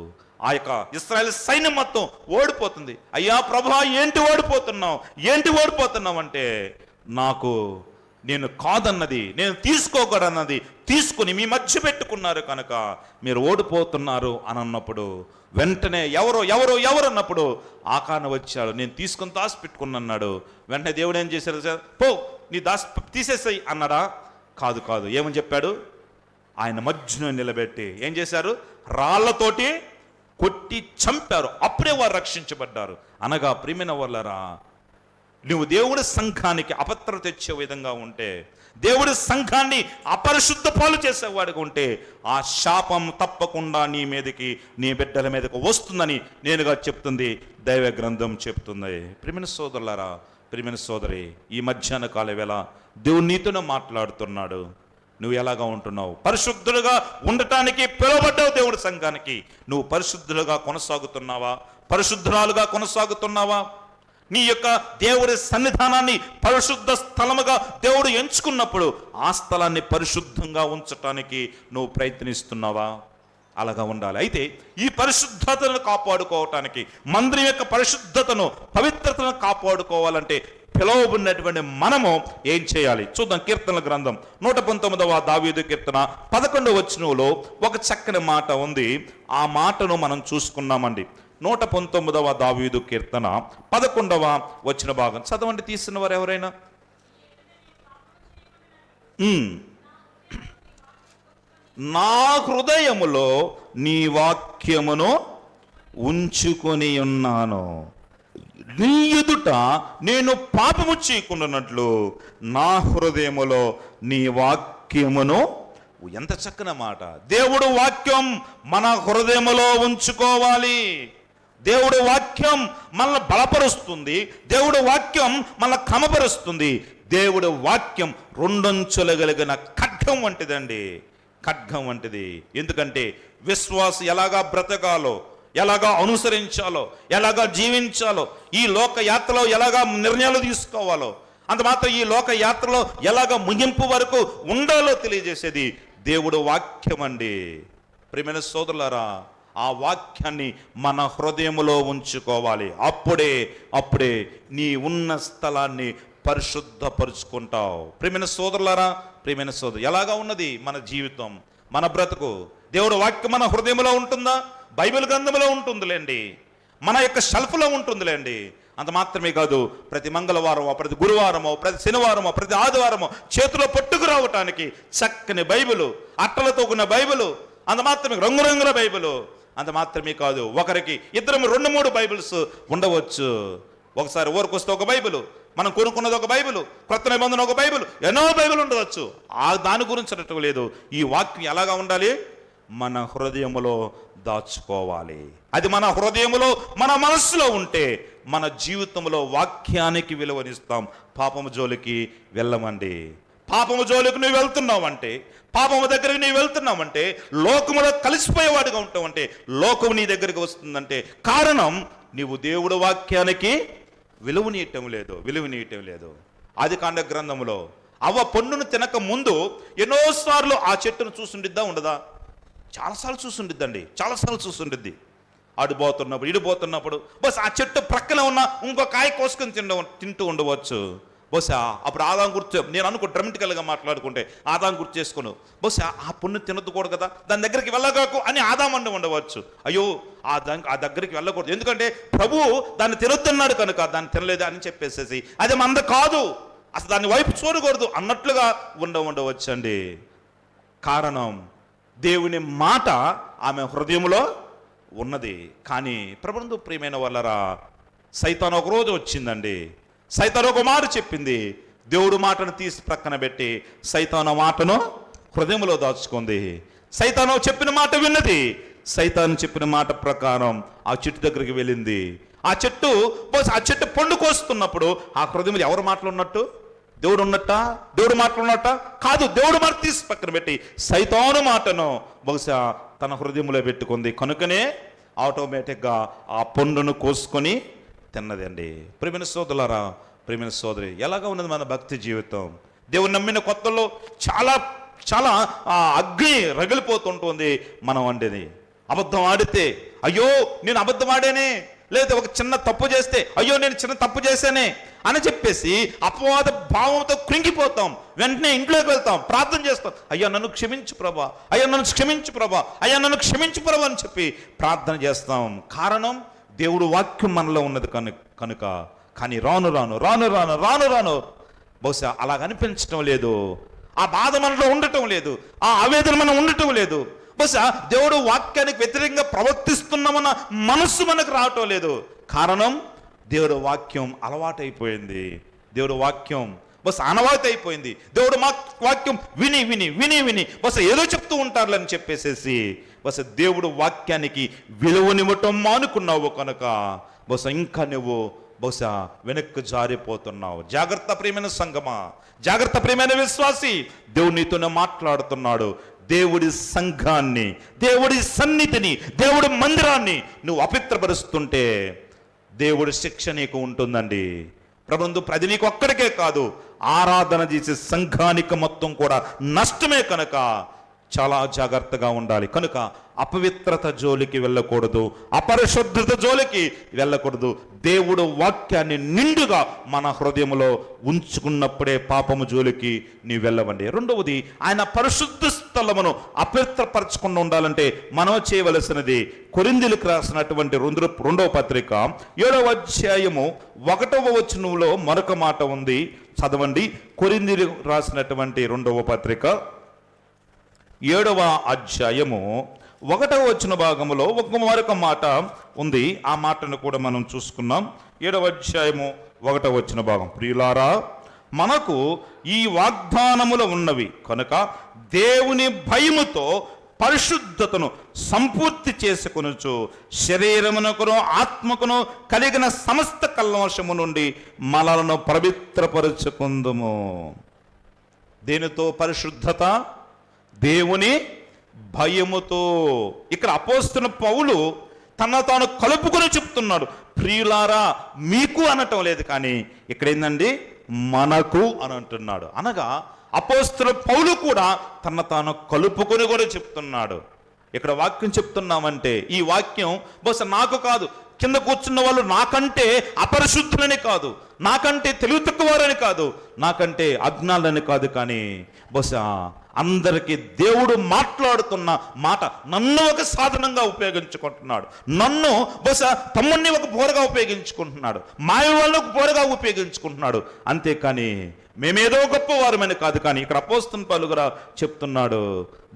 ఆ యొక్క ఇశ్రాయేలు సైన్యం మొత్తం ఓడిపోతుంది. అయ్యా ప్రభువా, ఏంటి ఓడిపోతున్నావు అంటే, నేను కాదన్నది, నేను తీసుకోకూడన్నది తీసుకుని మీ మధ్య పెట్టుకున్నారు కనుక మీరు ఓడిపోతున్నారు అని అన్నప్పుడు, వెంటనే ఎవరు అన్నప్పుడు ఆకాను వచ్చాడు. నేను తీసుకుని దాచి పెట్టుకున్నాడు. వెంటనే దేవుడు ఏం చేశాడు? పో, నీ తీసేసాయి అన్నాడా? కాదు. ఏమని చెప్పాడు? ఆయన మధ్యలో నిలబెట్టి ఏం చేశారు? రాళ్లతోటి కొట్టి చంపారు. అప్పుడే వారు రక్షించబడ్డారు. అనగా ప్రియమైన వాళ్ళరా, నువ్వు దేవుడి సంఘానికి అపత్ర తెచ్చే విధంగా ఉంటే, దేవుడి సంఘాన్ని అపరిశుద్ధ పాలు చేసేవాడిగా ఉంటే, ఆ శాపం తప్పకుండా నీ మీదకి, నీ బిడ్డల మీదకి వస్తుందని నేనుగా చెప్తుంది దైవ గ్రంథం చెప్తుంది. ప్రియమైన సోదరులారా, ప్రియమైన సోదరి, ఈ మధ్యాహ్న కాల వేళ దేవుడు నీతోనే మాట్లాడుతున్నాడు. నువ్వు ఎలాగా ఉంటున్నావు? పరిశుద్ధులుగా ఉండటానికి పిలువబడ్డావు దేవుడి సంఘానికి. నువ్వు పరిశుద్ధులుగా కొనసాగుతున్నావా? పరిశుద్ధురాలుగా కొనసాగుతున్నావా? నీ యొక్క దేవుడి సన్నిధానాన్ని పరిశుద్ధ స్థలముగా దేవుడు ఎంచుకున్నప్పుడు ఆ స్థలాన్ని పరిశుద్ధంగా ఉంచటానికి నువ్వు ప్రయత్నిస్తున్నావా? అలాగా ఉండాలి. అయితే ఈ పరిశుద్ధతను కాపాడుకోవటానికి, మందిరం యొక్క పరిశుద్ధతను, పవిత్రతను కాపాడుకోవాలంటే పిలువబడినటువంటి మనము ఏం చేయాలి? చూద్దాం. కీర్తనల గ్రంథం 119వ దావీదు కీర్తన 11వ వచనంలో ఒక చక్కని మాట ఉంది. ఆ మాటను మనం చూసుకున్నామండి. 119వ దావీదు కీర్తన 11వ వచన భాగం చదవండి. తీసిన వారు ఎవరైనా? నా హృదయములో నీ వాక్యమును ఉంచుకొని ఉన్నాను, నీ ఎదుట నేను పాపము చేయకుండానట్లు నా హృదయములో నీ వాక్యమును. ఎంత చక్కని మాట! దేవుడు వాక్యం మన హృదయములో ఉంచుకోవాలి. దేవుడు వాక్యం మనల్ని బలపరుస్తుంది. దేవుడు వాక్యం మనల్ని క్రమపరుస్తుంది. దేవుడు వాక్యం రెండంచులు కలిగిన ఖడ్గం వంటిదండి, ఖడ్గం వంటిది. ఎందుకంటే విశ్వాసం ఎలాగా బ్రతకాలో, ఎలాగా అనుసరించాలో, ఎలాగా జీవించాలో, ఈ లోక యాత్రలో ఎలాగా నిర్ణయాలు తీసుకోవాలో, అంత మాత్రం ఈ లోక యాత్రలో ఎలాగ ముగింపు వరకు ఉండాలో తెలియజేసేది దేవుడు వాక్యం అండి. ప్రియమైన సోదరులారా, ఆ వాక్యాన్ని మన హృదయములో ఉంచుకోవాలి. అప్పుడే నీ ఉన్న స్థలాన్ని పరిశుద్ధపరుచుకుంటావు. ప్రియమైన సోదరులారా, ప్రియమైన సోదరు, ఎలాగా ఉన్నది మన జీవితం, మన బ్రతుకు? దేవుడు వాక్యం మన హృదయంలో ఉంటుందా? బైబిల్ గ్రంథంలో ఉంటుందిలేండి, మన యొక్క షెల్ఫ్లో ఉంటుందిలేండి. అంత మాత్రమే కాదు, ప్రతి మంగళవారమో, ప్రతి గురువారమో, ప్రతి శనివారమో, ప్రతి ఆదివారమో చేతిలో పట్టుకు రావటానికి చక్కని బైబిలు, అట్టలతో ఉన్న బైబిలు, అంత మాత్రమే రంగురంగుల బైబిలు. అంత మాత్రమే కాదు, ఒకరికి ఇద్దరు 2-3 బైబిల్స్ ఉండవచ్చు. ఒకసారి ఊరికొస్తే ఒక బైబిల్, మనం కొనుక్కున్నది ఒక బైబిల్, కొత్త నిబంధన ఒక బైబిల్, ఎన్నో బైబిల్ ఉండవచ్చు. దాని గురించి అనటం లేదు. ఈ వాక్యం ఎలాగా ఉండాలి? మన హృదయములో దాచుకోవాలి. అది మన హృదయములో, మన మనస్సులో ఉంటే మన జీవితంలో వాక్యానికి విలువనిస్తాం. పాపము జోలికి వెళ్ళమండి. పాపము జోలికి నువ్వు వెళ్తున్నావంటే, పాపము దగ్గరికి నీవు వెళ్తున్నావంటే, లోకములో కలిసిపోయేవాడిగా ఉంటావంటే, లోకము నీ దగ్గరికి వస్తుందంటే కారణం నీవు దేవుడు వాక్యానికి విలువనీయటం లేదు. ఆదికాండ గ్రంథములో అవ్వ పండును తినక ముందు ఎన్నోసార్లు ఆ చెట్టును చూసుండిద్దా ఉండదా? చాలాసార్లు చూసుండిద్ది. ఆడిపోతున్నప్పుడు, ఇడిపోతున్నప్పుడు బస్ ఆ చెట్టు ప్రక్కన ఉన్న ఇంకో కాయ కోసుకొని తింటూ ఉండవచ్చు. బహుశా అప్పుడు ఆదాం గుర్తు, నేను అనుకో డ్రమటికల్గా మాట్లాడుకుంటే ఆదాం గుర్తు చేసుకోను, బహుశా ఆ పుణ్ను తినద్దుకూడదు కదా, దాని దగ్గరికి వెళ్ళగాకు అని ఆదాం అండి ఉండవచ్చు. అయ్యో ఆ దగ్గరికి వెళ్ళకూడదు, ఎందుకంటే ప్రభువు దాన్ని తినొద్దన్నాడు కనుక దాన్ని తినలేదు అని చెప్పేసేసి అది మంద కాదు, అసలు దాన్ని వైపు చూడకూడదు అన్నట్లుగా ఉండవచ్చండి. కారణం దేవుని మాట ఆమె హృదయంలో ఉన్నది. కానీ ప్రభునందు ప్రియమైన వాళ్ళరా, సైతాను ఒక రోజు వచ్చిందండి. సైతాను ఒక మాట చెప్పింది. దేవుడు మాటను తీసి ప్రక్కన పెట్టి సైతాను మాటను హృదయంలో దాచుకుంది. సైతాను చెప్పిన మాట విన్నది. సైతాను చెప్పిన మాట ప్రకారం ఆ చెట్టు దగ్గరికి వెళ్ళింది. ఆ చెట్టు పండు కోస్తున్నప్పుడు ఆ హృదయంలో ఎవరు మాటలున్నట్టు? దేవుడు ఉన్నట్ట? దేవుడు మాటలున్నట్ట? కాదు. దేవుడు మాట తీసి పక్కన పెట్టి సైతాను మాటను బహుశా తన హృదయంలో పెట్టుకుంది. కనుకనే ఆటోమేటిక్గా ఆ పండును కోసుకొని తిన్నది అండి. ప్రియమైన సోదరులారా, ప్రియమైన సోదరి, ఎలాగా ఉన్నది మన భక్తి జీవితం? దేవుని నమ్మిన కొత్తలో చాలా చాలా అగ్ని రగిలిపోతుంటుంది మనం అండేది. అబద్ధం ఆడితే అయ్యో నేను అబద్ధం ఆడానే, లేదా ఒక చిన్న తప్పు చేస్తే అయ్యో నేను చిన్న తప్పు చేశానే అని చెప్పేసి అపవాద భావంతో కృంగిపోతాం. వెంటనే ఇంట్లోకి వెళ్తాం, ప్రార్థన చేస్తాం, అయ్యా నన్ను క్షమించు ప్రభా, అయ్యా నన్ను క్షమించు ప్రభా, అయ్యా నన్ను క్షమించు ప్రభా అని చెప్పి ప్రార్థన చేస్తాం. కారణం దేవుడు వాక్యం మనలో ఉన్నది కనుక. కానీ రాను బహుశా అలాగ అనిపించటం లేదు, ఆ బాధ మనలో ఉండటం లేదు, ఆ ఆవేదన మనం ఉండటం లేదు. బహుశా దేవుడు వాక్యానికి వ్యతిరేకంగా ప్రవర్తిస్తున్నామన్న మనస్సు మనకు రావటం లేదు. కారణం దేవుడు వాక్యం అలవాటైపోయింది. దేవుడు వాక్యం బస్ అనవాయితీ అయిపోయింది. దేవుడు వాక్యం విని బస్ ఏదో చెప్తూ ఉంటారులని చెప్పేసేసి బస్ దేవుడు వాక్యానికి విలువనివ్వటం మానుకున్నావు కనుక బస్ ఇంకా నువ్వు బహుశా వెనక్కు జారిపోతున్నావు. జాగ్రత్త ప్రియమైన సంగమా, జాగ్రత్త ప్రియమైన విశ్వాసి, దేవుడు నీతోనే మాట్లాడుతున్నాడు. దేవుడి సంఘాన్ని, దేవుడి సన్నిధిని, దేవుడి మందిరాన్ని నువ్వు అపవిత్రపరుస్తుంటే దేవుడి శిక్ష నీకు ఉంటుందండి. ప్రభుందు ప్రతి నీకు ఒక్కడికే కాదు, ఆరాధన చేసే సంఘానికి మొత్తం కూడా నష్టమే. కనుక చాలా జాగ్రత్తగా ఉండాలి. కనుక అపవిత్రత జోలికి వెళ్ళకూడదు, అపరిశుద్ధత జోలికి వెళ్ళకూడదు. దేవుడు వాక్యాన్ని నిండుగా మన హృదయంలో ఉంచుకున్నప్పుడే పాపము జోలికి నీ వెళ్ళవండి. రెండవది, ఆయన పరిశుద్ధ స్థలమును అపవిత్రపరచకుండా ఉండాలంటే మనం చేయవలసినది కొరింథీయులకు రాసినటువంటి రెండవ పత్రిక 7వ అధ్యాయము 1వ వచనంలో మరొక మాట ఉంది, చదవండి. కొరింథీయులకు రాసినటువంటి 2వ పత్రిక 7వ అధ్యాయము 1వ వచన భాగములో మరొక మాట ఉంది. ఆ మాటను కూడా మనం చూసుకున్నాం. 7వ అధ్యాయము 1వ వచన భాగం, ప్రియులారా, మనకు ఈ వాగ్దానములు ఉన్నవి కనుక దేవుని భయముతో పరిశుద్ధతను సంపూర్తి చేసుకొనుచు శరీరమునకును ఆత్మకును కలిగిన సమస్త కల్మషము నుండి మనలను పవిత్రపరుచుకుందుము. దేనితో పరిశుద్ధత? దేవుని భయముతో. ఇక్కడ అపోస్తలుడైన పౌలు తన తాను కలుపుకొని చెప్తున్నాడు. ప్రియులారా, మీకు అనటం లేదు, కానీ ఇక్కడ ఏందండి, మనకు అని అంటున్నాడు. అనగా అపోస్తలుడైన పౌలు కూడా తన తాను కలుపుకొని కూడా చెప్తున్నాడు. ఇక్కడ వాక్యం చెప్తున్నామంటే ఈ వాక్యం బహుశా నాకు కాదు, కింద కూర్చున్న వాళ్ళు నాకంటే అపరిశుద్ధులని కాదు, నాకంటే తెలివి తక్కువారని కాదు, నాకంటే అజ్ఞానులని కాదు, కానీ బహుశా అందరికీ దేవుడు మాట్లాడుతున్న మాట నన్ను ఒక సాధనంగా ఉపయోగించుకుంటున్నాడు. నన్ను బహుశా తమ్ముడిని ఒక బోరగా ఉపయోగించుకుంటున్నాడు, మాయ వాళ్ళని ఒక బోరగా ఉపయోగించుకుంటున్నాడు. అంతేకాని మేమేదో గొప్పవారమని కాదు. కానీ ఇక్కడ అపోస్తలుడైన పౌలు కూడా చెప్తున్నాడు,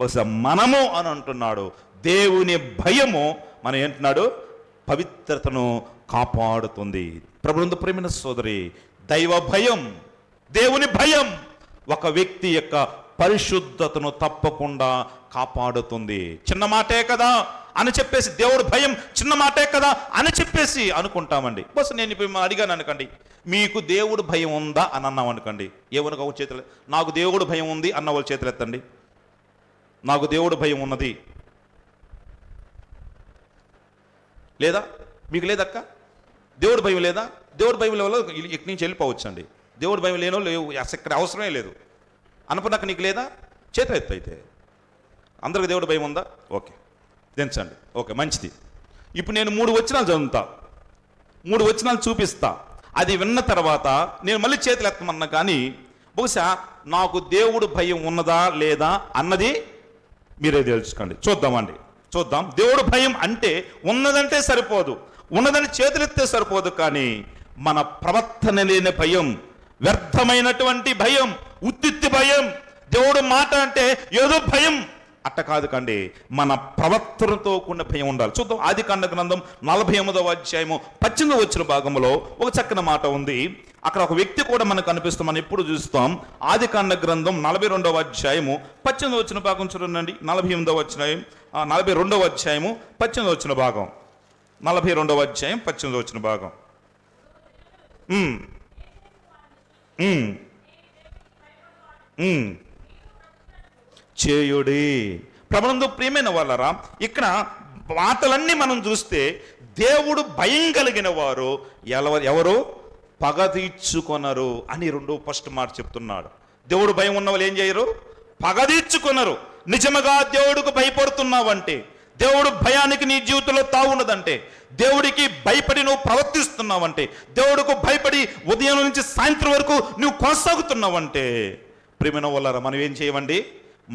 బహుశా మనము అని అంటున్నాడు. దేవుని భయము మనం ఏంటున్నాడు, పవిత్రతను కాపాడుతుంది. ప్రభువునందు ప్రియమైన సోదరి, దైవ భయం, దేవుని భయం ఒక వ్యక్తి యొక్క పరిశుద్ధతను తప్పకుండా కాపాడుతుంది. చిన్న మాటే కదా అని చెప్పేసి, దేవుడు భయం చిన్న మాటే కదా అని చెప్పేసి అనుకుంటామండి. బస్ నేను ఇప్పుడు అడిగాను అనుకోండి, మీకు దేవుడు భయం ఉందా అని అన్నాం అనుకోండి, ఏమనుకో చేతులు, నాకు దేవుడు భయం ఉంది అన్న వాళ్ళు చేతులు ఎత్తండి. నాకు దేవుడు భయం ఉన్నది లేదా? మీకు లేదక్క, దేవుడు భయం లేదా? దేవుడు భయం లేవో ఇక్కడి నుంచి వెళ్ళిపోవచ్చండి. దేవుడు భయం లేనో లేవు, అసలు ఇక్కడ అవసరమే లేదు అనుకున్నాక నీకు లేదా? చేతులు ఎత్తు. అయితే అందరికి దేవుడు భయం ఉందా? ఓకే, దించండి. ఓకే, మంచిది. ఇప్పుడు నేను 3 వచనాలు చదువుతా, 3 వచనాలు చూపిస్తా. అది విన్న తర్వాత నేను మళ్ళీ చేతులు ఎత్తమన్నా, కానీ బహుశా నాకు దేవుడు భయం ఉన్నదా లేదా అన్నది మీరే తెలుసుకోండి. చూద్దామండి, చూద్దాం. దేవుడు భయం అంటే ఉన్నదంటే సరిపోదు, ఉన్నదని చేతులెత్తే సరిపోదు, కానీ మన ప్రవర్తన లేని భయం, వ్యర్థమైనటువంటి భయం, ఉత్తిత్తి భయం. దేవుడు మాట అంటే ఏదో భయం అట్ట కాదు కండి, మన ప్రవర్తనతో కూడిన భయం ఉండాలి. చూద్దాం. ఆదికాండ గ్రంథం 48వ అధ్యాయము 18వ వచన భాగంలో ఒక చక్కని మాట ఉంది. అక్కడ ఒక వ్యక్తి కూడా మనకు కనిపిస్తాం, మనం ఎప్పుడు చూస్తాం. ఆదికాండ గ్రంథం 42వ అధ్యాయము 18వ వచన భాగం చూడండి. 42వ అధ్యాయం 18వ వచన భాగం, 42వ అధ్యాయం 18వ వచన భాగం. చేయుడి. ప్రభునందు ప్రియమైన వాళ్ళరా, ఇక్కడ మాటలన్నీ మనం చూస్తే దేవుడు భయం కలిగిన వారు ఎవరు? పగ తీర్చుకొనరు అని ఫస్ట్ మాట చెప్తున్నాడు. దేవుడు భయం ఉన్న వాళ్ళు ఏం చేయరు? పగ తీర్చుకొనరు. నిజముగా దేవుడికి భయపడుతున్నావంటే, దేవుడు భయానికి నీ జీవితంలో తావున్నదంటే, దేవుడికి భయపడి నువ్వు ప్రవర్తిస్తున్నావంటే, దేవుడికి భయపడి ఉదయం నుంచి సాయంత్రం వరకు నువ్వు కొనసాగుతున్నావంటే, ప్రియమైన వాళ్ళరా, మనం ఏం చేయమండి?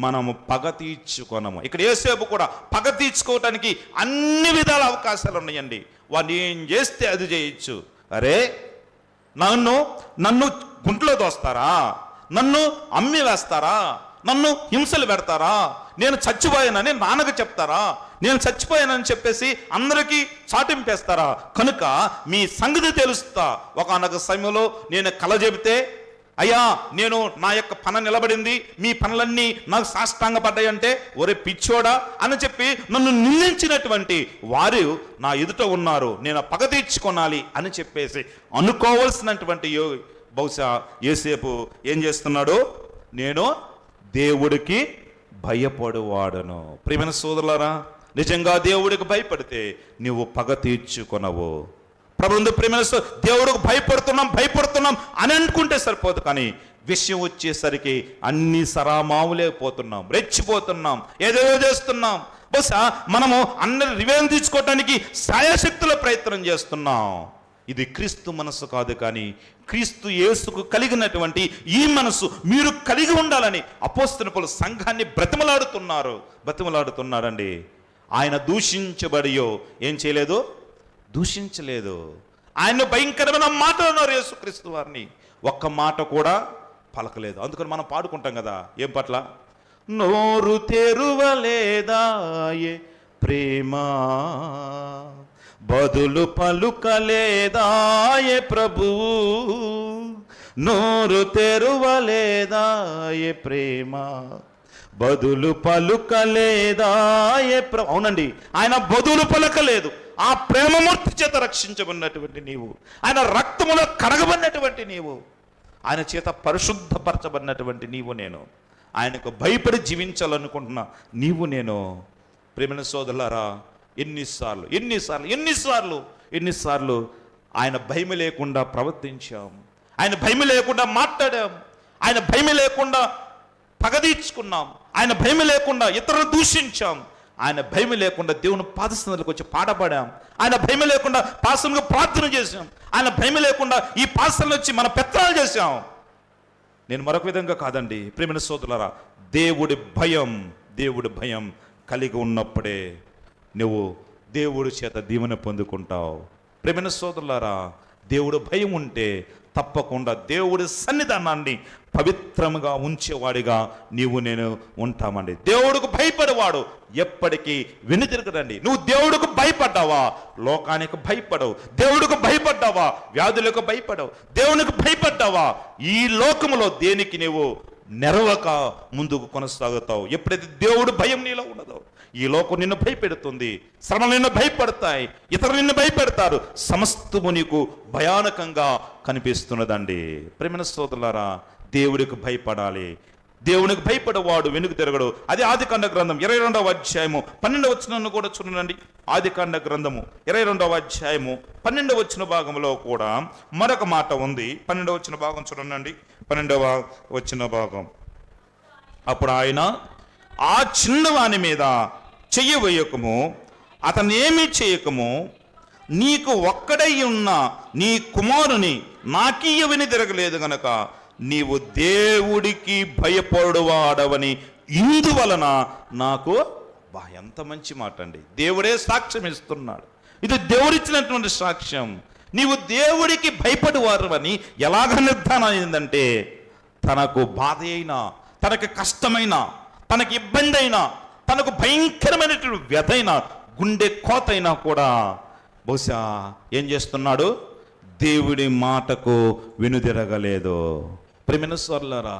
మనము పగ తీర్చుకొనము. ఇక్కడ యేసేపు కూడా పగ తీర్చుకోవటానికి అన్ని విధాల అవకాశాలు ఉన్నాయండి. వాడిని ఏం చేస్తే అది చేయొచ్చు. అరే, నన్ను గుంట్లో దోస్తారా, నన్ను అమ్మి వేస్తారా, నన్ను హింసలు పెడతారా, నేను చచ్చిపోయానని నాన్నకు చెప్తారా, నేను చచ్చిపోయానని చెప్పేసి అందరికీ చాటింపేస్తారా, కనుక మీ సంగతి తెలుస్తా. ఒకనొక సమయంలో నేను కల చెబితే అయ్యా నేను నా యొక్క పన నిలబడింది, మీ పనులన్నీ నాకు సాష్టాంగపడ్డాయంటే ఒరే పిచ్చోడా అని చెప్పి నన్ను నిందించినటువంటి వారు నా ఎదుట ఉన్నారు, నేను పగ తీర్చుకోనాలి అని చెప్పేసి అనుకోవాల్సినటువంటి బహుశా యోసేపు ఏం చేస్తున్నాడు, నేను దేవుడికి భయపడువాడను. ప్రియమైన సోదరులారా, నిజంగా దేవుడికి భయపడితే నువ్వు పగ తీర్చుకొనవు. ప్రభువుందు ప్రియమైన దేవుడికి భయపడుతున్నాం అని అనుకుంటే సరిపోదు, కానీ విషయం వచ్చేసరికి అన్ని సరామాములేకపోతున్నాం, రెచ్చిపోతున్నాం, ఏదేదో చేస్తున్నాం. బహుశా మనము అందరి రివెంజ్ తీసుకోవటానికి సాయశక్తుల ప్రయత్నం చేస్తున్నాం. ఇది క్రీస్తు మనసు కాదు, కానీ క్రీస్తు యేసుకు కలిగినటువంటి ఈ మనసు మీరు కలిగి ఉండాలని అపోస్తలుల పౌలు సంఘాన్ని బ్రతిమలాడుతున్నారండి. ఆయన దూషించబడియో ఏం చేయలేదు, దూషించలేదు. ఆయన భయంకరమైన మాటలు అన్నారు యేసుక్రీస్తు వారిని, ఒక్క మాట కూడా పలకలేదు. అందుకని మనం పాడుకుంటాం కదా, ఏం పట్ల, నోరు తెరువలేదాయే ప్రేమ, బదులు పలుకలేదాయే ప్రభువు, నోరు తెరువలేదాయే ప్రేమ, బదులు పలుకలేదాయే ప్రభు. అవునండి, ఆయన బదులు పలకలేదు. ఆ ప్రేమమూర్తి చేత రక్షించబడినటువంటి నీవు, ఆయన రక్తములో కడగబడినటువంటి నీవు, ఆయన చేత పరిశుద్ధపరచబడినటువంటి నీవు నేను, ఆయనకు భయపడి జీవించాలనుకుంటున్నా నీవు నేను. ప్రేమైన సోదరులారా, ఎన్నిసార్లు ఆయన భయం లేకుండా ప్రవర్తించాం, ఆయన భయం లేకుండా మాట్లాడాం, ఆయన భయం లేకుండా పగ తీర్చుకున్నాం, ఆయన భయం లేకుండా ఇతరులను దూషించాం, ఆయన భయం లేకుండా దేవుని పాదస్థానాలకు వచ్చి పాడబడాం, ఆయన భయం లేకుండా పాసంగా ప్రార్థన చేశాం, ఆయన భయం లేకుండా ఈ పాసనలు వచ్చి మన పెత్తనాలు చేశాం. నేను మరొక విధంగా కాదండి ప్రియమైన సోదరులారా, దేవుడి భయం కలిగి ఉన్నప్పుడే నువ్వు దేవుడి చేత దీవెన పొందుకుంటావు. ప్రియమైన సోదరులారా, దేవుడు భయం ఉంటే తప్పకుండా దేవుడి సన్నిధానాన్ని పవిత్రముగా ఉంచేవాడిగా నీవు నేను ఉంటామండి. దేవుడికి భయపడేవాడు ఎప్పటికీ వెనుతిరగడండి. నువ్వు దేవుడికి భయపడ్డావా, లోకానికి భయపడవు. దేవుడికి భయపడ్డావా, వ్యాధులకు భయపడవు. దేవునికి భయపడ్డావా, ఈ లోకములో దేనికి నీవు నెరవక ముందుకు కొనసాగుతావు. ఎప్పుడైతే దేవుడు భయం నీలో ఉండదో, ఈ లోకం నిన్ను భయపెడుతుంది, శ్రమలు నిన్ను భయపడతాయి, ఇతరులు నిన్ను భయపెడతారు, సమస్తము నీకు భయానకంగా కనిపిస్తున్నదండి. ప్రేమైన సోదరులారా, దేవుడికి భయపడాలి. దేవునికి భయపడేవాడు వెనుక తిరగడు. అది ఆదికాండ గ్రంథం 22వ అధ్యాయము 12వ వచనాన్ని కూడా చూడండి. ఆదికాండ గ్రంథము 22వ అధ్యాయము 12వ వచన భాగంలో కూడా మరొక మాట ఉంది. 12వ వచన భాగం చూడండి. 12వ వచన భాగం, అప్పుడు ఆయన, ఆ చిన్నవాని మీద చెయ్యి వేయకము, అతను ఏమీ చేయకము, నీకు ఒక్కడై ఉన్న నీ కుమారుని నాకీయవని తిరగలేదు గనక నీవు దేవుడికి భయపడువాడవని ఇందువలన నాకు. ఎంత మంచి మాట అండి. దేవుడే సాక్ష్యం ఇస్తున్నాడు. ఇది దేవుడిచ్చినటువంటి సాక్ష్యం. నీవు దేవుడికి భయపడువారని ఎలాగ నిర్ధారణ అయిందంటే, తనకు బాధ అయినా, తనకు కష్టమైనా, తనకు ఇబ్బంది అయినా, తనకు భయంకరమైనటువంటి వ్యధైనా, గుండె కోతైనా కూడా బహుశా ఏం చేస్తున్నాడు, దేవుడి మాటకు వెనుదిరగలేదు. ప్రియమైన సోదరులారా,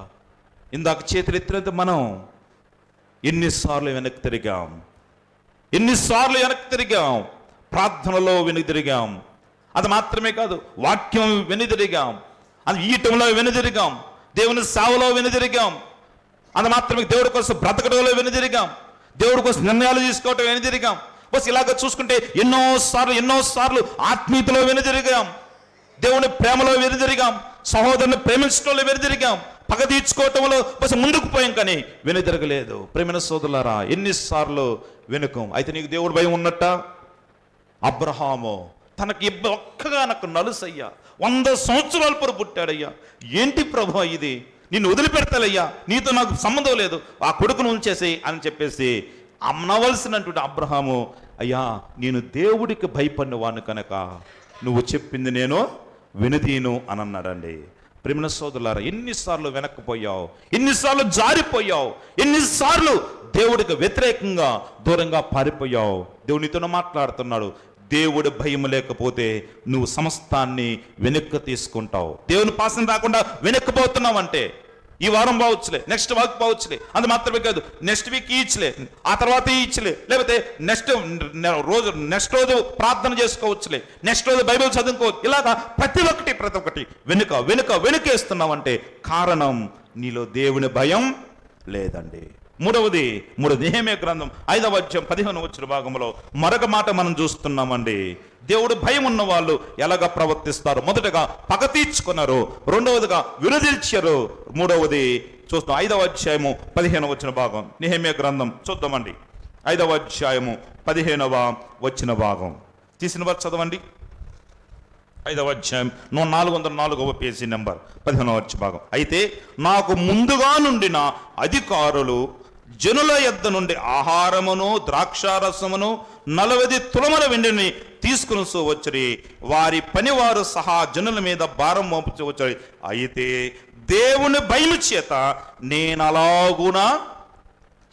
ఇందాక చేతులెత్తినంత మనం ఎన్నిసార్లు వెనక్కి తిరిగాం, ప్రార్థనలో వెనుదిరిగాం. అది మాత్రమే కాదు, వాక్యం వెనుదిరిగాం, అది ఈయటంలో వెనుదిరిగాం, దేవుని సేవలో వెనుదిరిగాం. అది మాత్రమే, దేవుడి కోసం బ్రతకడంలో వెనుదిరిగాం, దేవుడి కోసం నిర్ణయాలు తీసుకోవటం వెనుదిరిగాం. బస్ ఇలాగ చూసుకుంటే ఎన్నోసార్లు ఆత్మీయతలో వెనుదిరిగాం, దేవుని ప్రేమలో వెనుదిరిగాం, సహోదరుని ప్రేమించడంలో వెనుదిరిగాం, పగ తీర్చుకోవటంలో బస్ ముందుకు పోయాం, కానీ వెనుదిరగలేదు. ప్రేమైన సోదరులారా, ఎన్నిసార్లు వెనుకం. అయితే నీకు దేవుడు భయం ఉన్నట్ట? అబ్రహాము తనకి ఒక్కగానొక్క నలుసయ్యా, 100 సంవత్సరాల పొరు పుట్టాడయ్యా. ఏంటి ప్రభు ఇది, నిన్ను వదిలిపెడతాలయ్యా, నీతో నాకు సంబంధం లేదు, ఆ కొడుకును ఉంచేసేయి అని చెప్పేసి అమ్మనవలసినటువంటి అబ్రహాము, అయ్యా నేను దేవుడికి భయపడినవాను కనుక నువ్వు చెప్పింది నేను వినదీను అని అన్నాడండి. ప్రియమైన సోదరులారా, ఎన్నిసార్లు వెనక్కిపోయావు, ఎన్నిసార్లు జారిపోయావు, ఎన్నిసార్లు దేవుడికి వ్యతిరేకంగా దూరంగా పారిపోయావు. దేవునితో మాట్లాడుతున్నాడు. దేవుడి భయం లేకపోతే నువ్వు సమస్తాన్ని వెనక్కి తీసుకుంటావు. దేవుని పాసం రాకుండా వెనక్కిపోతున్నావు అంటే ఈ వారం బావచ్చులే, నెక్స్ట్ వాక్ బావచ్చులే, అది మాత్రమే కాదు నెక్స్ట్ వీక్ ఇచ్చలే, ఆ తర్వాత ఇచ్చలే, లేకపోతే నెక్స్ట్ రోజు ప్రార్థన చేసుకోవచ్చులే, నెక్స్ట్ రోజు బైబిల్ చదువుకోవచ్చు. ఇలాగా ప్రతి ఒక్కటి వెనుకేస్తున్నావు అంటే కారణం నీలో దేవుని భయం లేదండి. మూడవది నెహెమ్యా గ్రంథం 5వ అధ్యాయం 15వ భాగంలో మరొక మాట మనం చూస్తున్నామండి. దేవుడు భయం ఉన్న వాళ్ళు ఎలాగ ప్రవర్తిస్తారు? మొదటగా పగ తీర్చుకున్నారు, రెండవదిగా విరుదిల్చారు, మూడవది చూస్తాం 5వ అధ్యాయము 15వ భాగం నెహెమ్యా గ్రంథం చూద్దామండి. 5వ అధ్యాయము 15వ భాగం తీసిన వారు చదవండి. 5వ అధ్యాయం 404వ పేజీ నెంబర్ 15వ భాగం. అయితే నాకు ముందుగా నుండిన అధికారులు జనుల యొద్ద నుండి ఆహారమును ద్రాక్షారసమును 40 తులముల వెండిని తీసుకుని వచ్చి వారి పనివారు సహా జనుల మీద భారం మోపుచూ వచ్చారు. అయితే దేవుని భయము చేత నేను అలాగునా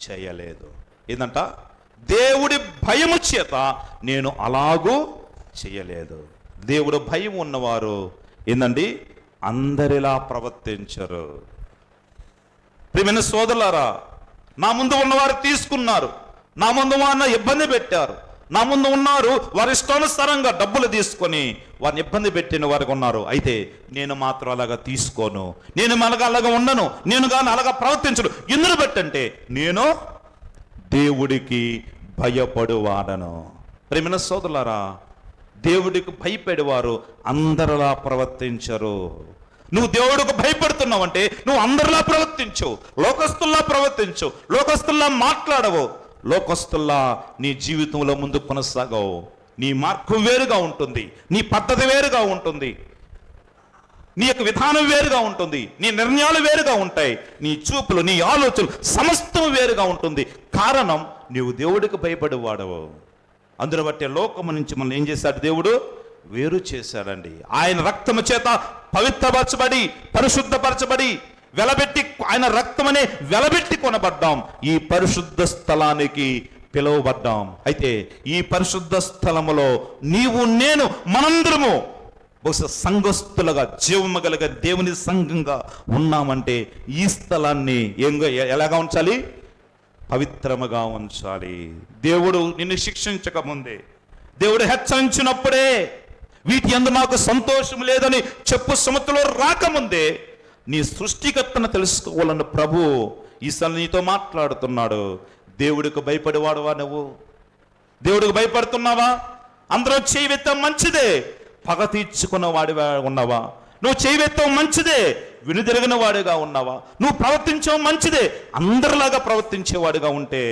చేయలేదు. ఏందంట? దేవుడి భయము చేత నేను అలాగూ చేయలేదు. దేవుడు భయం ఉన్నవారు ఏందండి? అందరిలా ప్రవర్తించరు. ప్రియమైన సోదరులారా, నా ముందు ఉన్నవారు తీసుకున్నారు, నా ముందు ఉన్న ఇబ్బంది పెట్టారు, నా ముందు ఉన్నారు వారి ఇష్టానుసారంగా డబ్బులు తీసుకొని వారిని ఇబ్బంది పెట్టిన వారికి ఉన్నారు. అయితే నేను మాత్రం అలాగా తీసుకోను, నేను అలాగా ఉండను, నేను కానీ అలాగా ప్రవర్తించను. ఎందుకు పెట్టంటే నేను దేవుడికి భయపడువాడను. ప్రియమైన సోదరులారా, దేవుడికి భయపడేవారు అందరిలా ప్రవర్తించరు. నువ్వు దేవుడికి భయపడుతున్నావు అంటే నువ్వు అందరిలా ప్రవర్తించు, లోకస్తుల్లా ప్రవర్తించు, లోకస్తుల్లా మాట్లాడవు, లోకస్తుల్లా నీ జీవితంలో ముందు కొనసాగవు. నీ మార్గం వేరుగా ఉంటుంది, నీ పద్ధతి వేరుగా ఉంటుంది, నీ యొక్క విధానం వేరుగా ఉంటుంది, నీ నిర్ణయాలు వేరుగా ఉంటాయి, నీ చూపులు, నీ ఆలోచనలు సమస్తం వేరుగా ఉంటుంది. కారణం నీవు దేవుడికి భయపడేవాడవు. అందును బట్టి లోకము నుంచి మనం ఏం చేశాడు? దేవుడు వేరు చేశాడండి. ఆయన రక్తము చేత పవిత్రపరచబడి పరిశుద్ధపరచబడి వెలబెట్టి, ఆయన రక్తమనే వెలబెట్టి కొనబడ్డాం, ఈ పరిశుద్ధ స్థలానికి పిలువబడ్డాం. అయితే ఈ పరిశుద్ధ స్థలములో నీవు నేను మనందరము బహుశా సంఘస్థులుగా జీవము కలిగ దేవుని సంఘంగా ఉన్నామంటే ఈ స్థలాన్ని ఎలాగా ఉంచాలి? పవిత్రముగా ఉంచాలి. దేవుడు నిన్ను శిక్షించక ముందే, దేవుడు హెచ్చరించినప్పుడే, వీటి యందు నాకు సంతోషం లేదని చెప్పు సముద్రంలో రాకముందే నీ సృష్టికర్తను తెలుసుకోవాలని ప్రభు ఈసారి నీతో మాట్లాడుతున్నాడు. దేవుడికి భయపడేవాడువా నువ్వు? దేవుడికి భయపడుతున్నావా? అందరూ చేయవెత్తం మంచిదే, పగ తీర్చుకున్న వాడిగా ఉన్నావా? నువ్వు చేయవెత్తం మంచిదే, వినుదిరిగిన వాడిగా ఉన్నావా? నువ్వు ప్రవర్తించడం మంచిదే, అందరిలాగా ప్రవర్తించేవాడిగా ఉంటే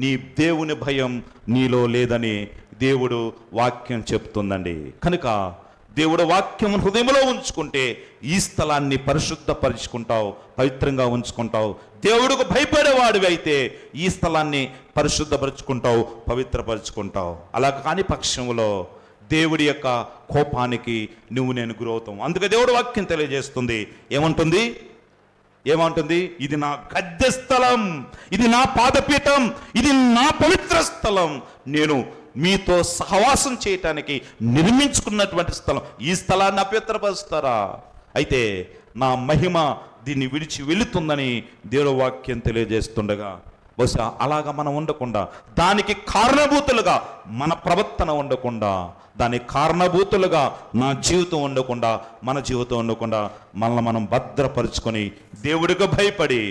నీ దేవుని భయం నీలో లేదని దేవుడు వాక్యం చెప్తుందండి. కనుక దేవుడు వాక్యం హృదయంలో ఉంచుకుంటే ఈ స్థలాన్ని పరిశుద్ధపరుచుకుంటావు, పవిత్రంగా ఉంచుకుంటావు. దేవుడికి భయపడేవాడివి అయితే ఈ స్థలాన్ని పరిశుద్ధపరుచుకుంటావు, పవిత్రపరుచుకుంటావు. అలా కాని పక్షంలో దేవుడి యొక్క కోపానికి నువ్వు నేను గురవుతాం. అందుకే దేవుడు వాక్యం తెలియజేస్తుంది. ఏమంటుంది? ఇది నా గద్దె స్థలం, ఇది నా పాదపీఠం, ఇది నా పవిత్ర స్థలం, నేను మీతో సహవాసం చేయటానికి నిర్మించుకున్నటువంటి స్థలం. ఈ స్థలాన్ని అపవిత్రపరుస్తారా? అయితే నా మహిమ దీన్ని విడిచి వెళుతుందని దేవుని వాక్యం తెలియజేస్తుండగా బహుశా అలాగా మనం ఉండకుండా, దానికి కారణభూతులుగా మన ప్రవర్తన ఉండకుండా, దానికి కారణభూతులుగా నా జీవితం ఉండకుండా, మన జీవితం ఉండకుండా మనల్ని మనం భద్రపరుచుకొని దేవుడికి భయపడి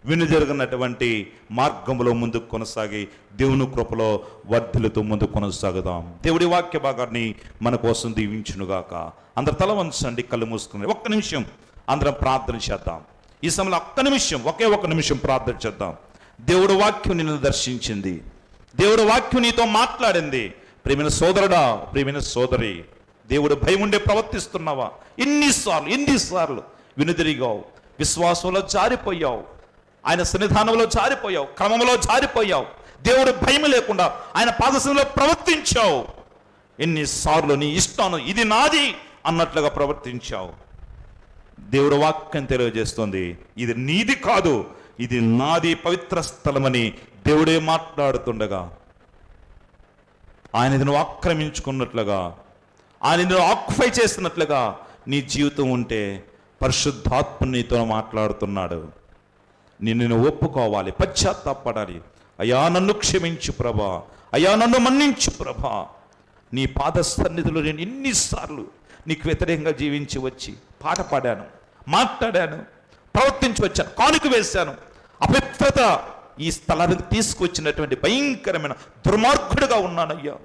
వినుజరుగునటువంటి మార్గంలో ముందుకు కొనసాగి దేవుని కృపలో వర్ధిల్లుతూ ముందుకు కొనసాగుదాం. దేవుడి వాక్య భాగాన్ని మన కోసం దీవించునుగాక. అందరు తల వంచండి, కళ్ళు మూసుకుని ఒక్క నిమిషం అందరం ప్రార్థన చేద్దాం. ఈ సమయంలో ఒకే ఒక్క నిమిషం ప్రార్థన చేద్దాం. దేవుడు వాక్యం నిన్ను దర్శించింది, దేవుడు వాక్యం నీతో మాట్లాడింది. ప్రియమైన సోదరుడా, ప్రియమైన సోదరి, దేవుడు భయం ఉండే ప్రవర్తిస్తున్నావా? ఎన్నిసార్లు వినుదిరిగావు, విశ్వాసంలో జారిపోయావు, ఆయన సన్నిధానంలో జారిపోయావు, క్రమంలో జారిపోయావు, దేవుడు భయం లేకుండా ఆయన పాదశంలో ప్రవర్తించావు. ఎన్నిసార్లు నీ ఇష్టాను ఇది నాది అన్నట్లుగా ప్రవర్తించావు. దేవుడు వాక్యం తెలియజేస్తుంది, ఇది నీది కాదు, ఇది నాది, పవిత్ర స్థలమని దేవుడే మాట్లాడుతుండగా ఆయనది నువ్వు ఆక్రమించుకున్నట్లుగా, ఆయన నువ్వు ఆక్యుపై చేస్తున్నట్లుగా నీ జీవితం ఉంటే పరిశుద్ధాత్మ నీతో మాట్లాడుతున్నాడు. నిన్ను ఒప్పుకోవాలి, పశ్చాత్తాపడాలి. అయ్యా నన్ను క్షమించు ప్రభా, అయ్యా నన్ను మన్నించు ప్రభా. నీ పాద సన్నిధిలో నేను ఎన్నిసార్లు నీకు వ్యతిరేకంగా జీవించి వచ్చి పాట పాడాను, మాట్లాడాను, ప్రవర్తించి వచ్చాను, కానుక వేశాను. అపవిత్రత ఈ స్థలానికి తీసుకొచ్చినటువంటి భయంకరమైన దుర్మార్గుడుగా ఉన్నానయ్యా.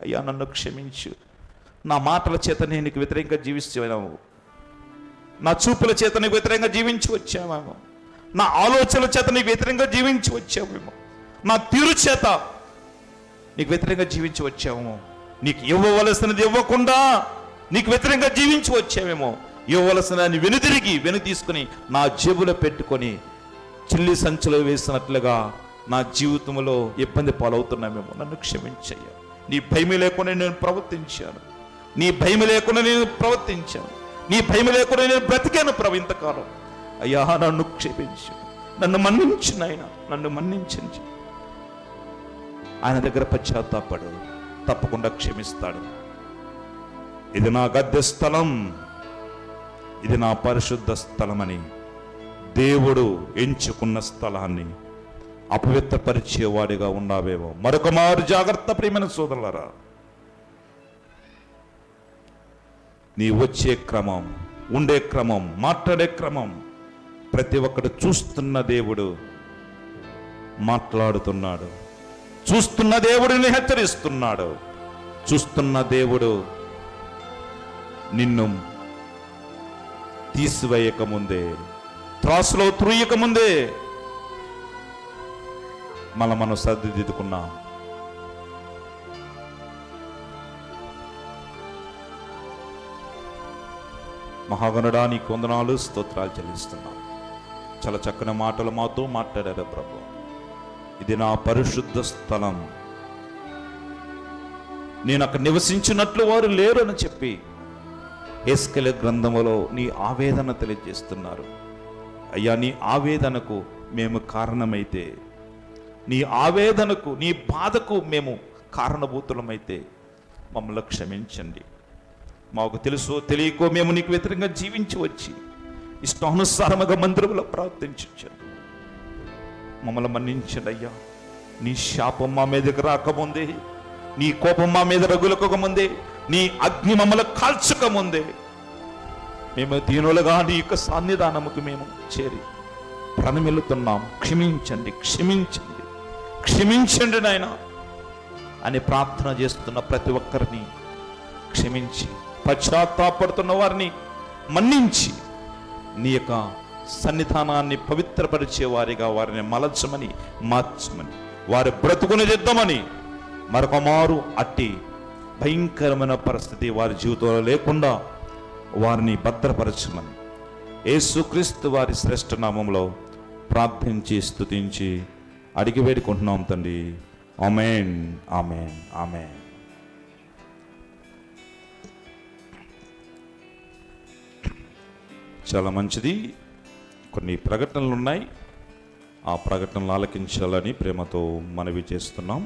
అయ్యా నన్ను క్షమించు. నా మాటల చేత నేను నీకు వ్యతిరేకంగా జీవిస్తున్నావు, నా చూపుల చేత నీకు వ్యతిరేకంగా జీవించి వచ్చావేమో, నా ఆలోచనల చేత నీకు వ్యతిరేకంగా జీవించి వచ్చావేమో, నా తీరు చేత నీకు వ్యతిరేకంగా జీవించి వచ్చావేమో, నీకు ఇవ్వవలసినది ఇవ్వకుండా నీకు వ్యతిరేకంగా జీవించి వచ్చావేమో, ఇవ్వవలసినదాన్ని వెను తీసుకుని నా జేబులో పెట్టుకొని చిల్లి సంచిలో వేసినట్లుగా నా జీవితంలో ఇబ్బంది పాలవుతున్నామేమో. నన్ను క్షమించయ్యా. నీ భయం లేకుండా నేను ప్రవర్తించాను, నీ భయం లేకుండా నేను ప్రవర్తించాను, నీ భయం లేకుండా నేను బ్రతికాను ప్రభు ఇంతకాలం. అయ్యా నన్ను క్షమించు, నన్ను మన్నించు నాయన, నన్ను మన్నించు. ఆయన దగ్గర పశ్చాత్తాపడు, తప్పకుండా క్షమిస్తాడు. ఇది నా గద్దె స్థలం, ఇది నా పరిశుద్ధ స్థలమని దేవుడు ఎంచుకున్న స్థలాన్ని అపవిత్రపరిచేవాడిగా ఉన్నావేమో. మరొక మారు జాగ్రత్త ప్రియమైన సోదరులారా. నీ వచ్చే క్రమం, ఉండే క్రమం, మాట్లాడే క్రమం ప్రతి ఒక్కడు చూస్తున్న దేవుడు మాట్లాడుతున్నాడు, చూస్తున్న దేవుడిని హెచ్చరిస్తున్నాడు, చూస్తున్న దేవుడు నిన్ను తీసివేయక ముందే, త్రాసులో త్రుయ్యక ముందే మనం సర్దిదిద్దుకున్నాం. మహాగణుడా నీకు వందనాలు, స్తోత్రాలు చెల్లిస్తున్నాం. చాలా చక్కని మాటలు మాతో మాట్లాడారు ప్రభు. ఇది నా పరిశుద్ధ స్థలం, నేను అక్కడ నివసించినట్లు వారు లేరు అని చెప్పి యెహెజ్కేలు గ్రంథములో నీ ఆవేదన తెలియజేస్తున్నారు. అయ్యా నీ ఆవేదనకు మేము కారణమైతే, నీ ఆవేదనకు, నీ బాధకు మేము కారణభూతులమైతే మమ్మల్ని క్షమించండి. మాకు తెలుసో తెలియకో మేము నీకు వ్యతిరేకంగా జీవించి వచ్చి ఇష్టానుసారముగా మందిరంలో ప్రార్థించండి. మమ్మల్ని మన్నించండి అయ్యా. నీ శాపం మా మీదకి రాకముందే, నీ కోపం మా మీద రగులకముందే, నీ అగ్ని మమ్మల్ని కాల్చకముందే మేము దీనులుగా నీ యొక్క సన్నిధానముకు మేము చేరి ప్రణమిల్లుతున్నాం. క్షమించండి, క్షమించండి, క్షమించండి నాయన అని ప్రార్థన చేస్తున్న ప్రతి ఒక్కరిని క్షమించి, పశ్చాత్తాపడుతున్న వారిని మన్నించి, నీ యొక్క సన్నిధానాన్ని పవిత్రపరిచే వారిగా వారిని మలచమని, మార్చమని, వారి బ్రతుకుని దిద్దమని, మరొక మారు అట్టి భయంకరమైన పరిస్థితి వారి జీవితంలో లేకుండా వారిని భద్రపరచమని యేసుక్రీస్తు వారి శ్రేష్ఠ నామంలో ప్రార్థించి స్తుతించి అడిగి వేడుకుంటున్నాం తండ్రి. ఆమేన్, ఆమేన్, ఆమేన్. చాలా మంచిది. కొన్ని ప్రకటనలు ఉన్నాయి, ఆ ప్రకటనలు ఆలకించాలని ప్రేమతో మనవి చేస్తున్నాం.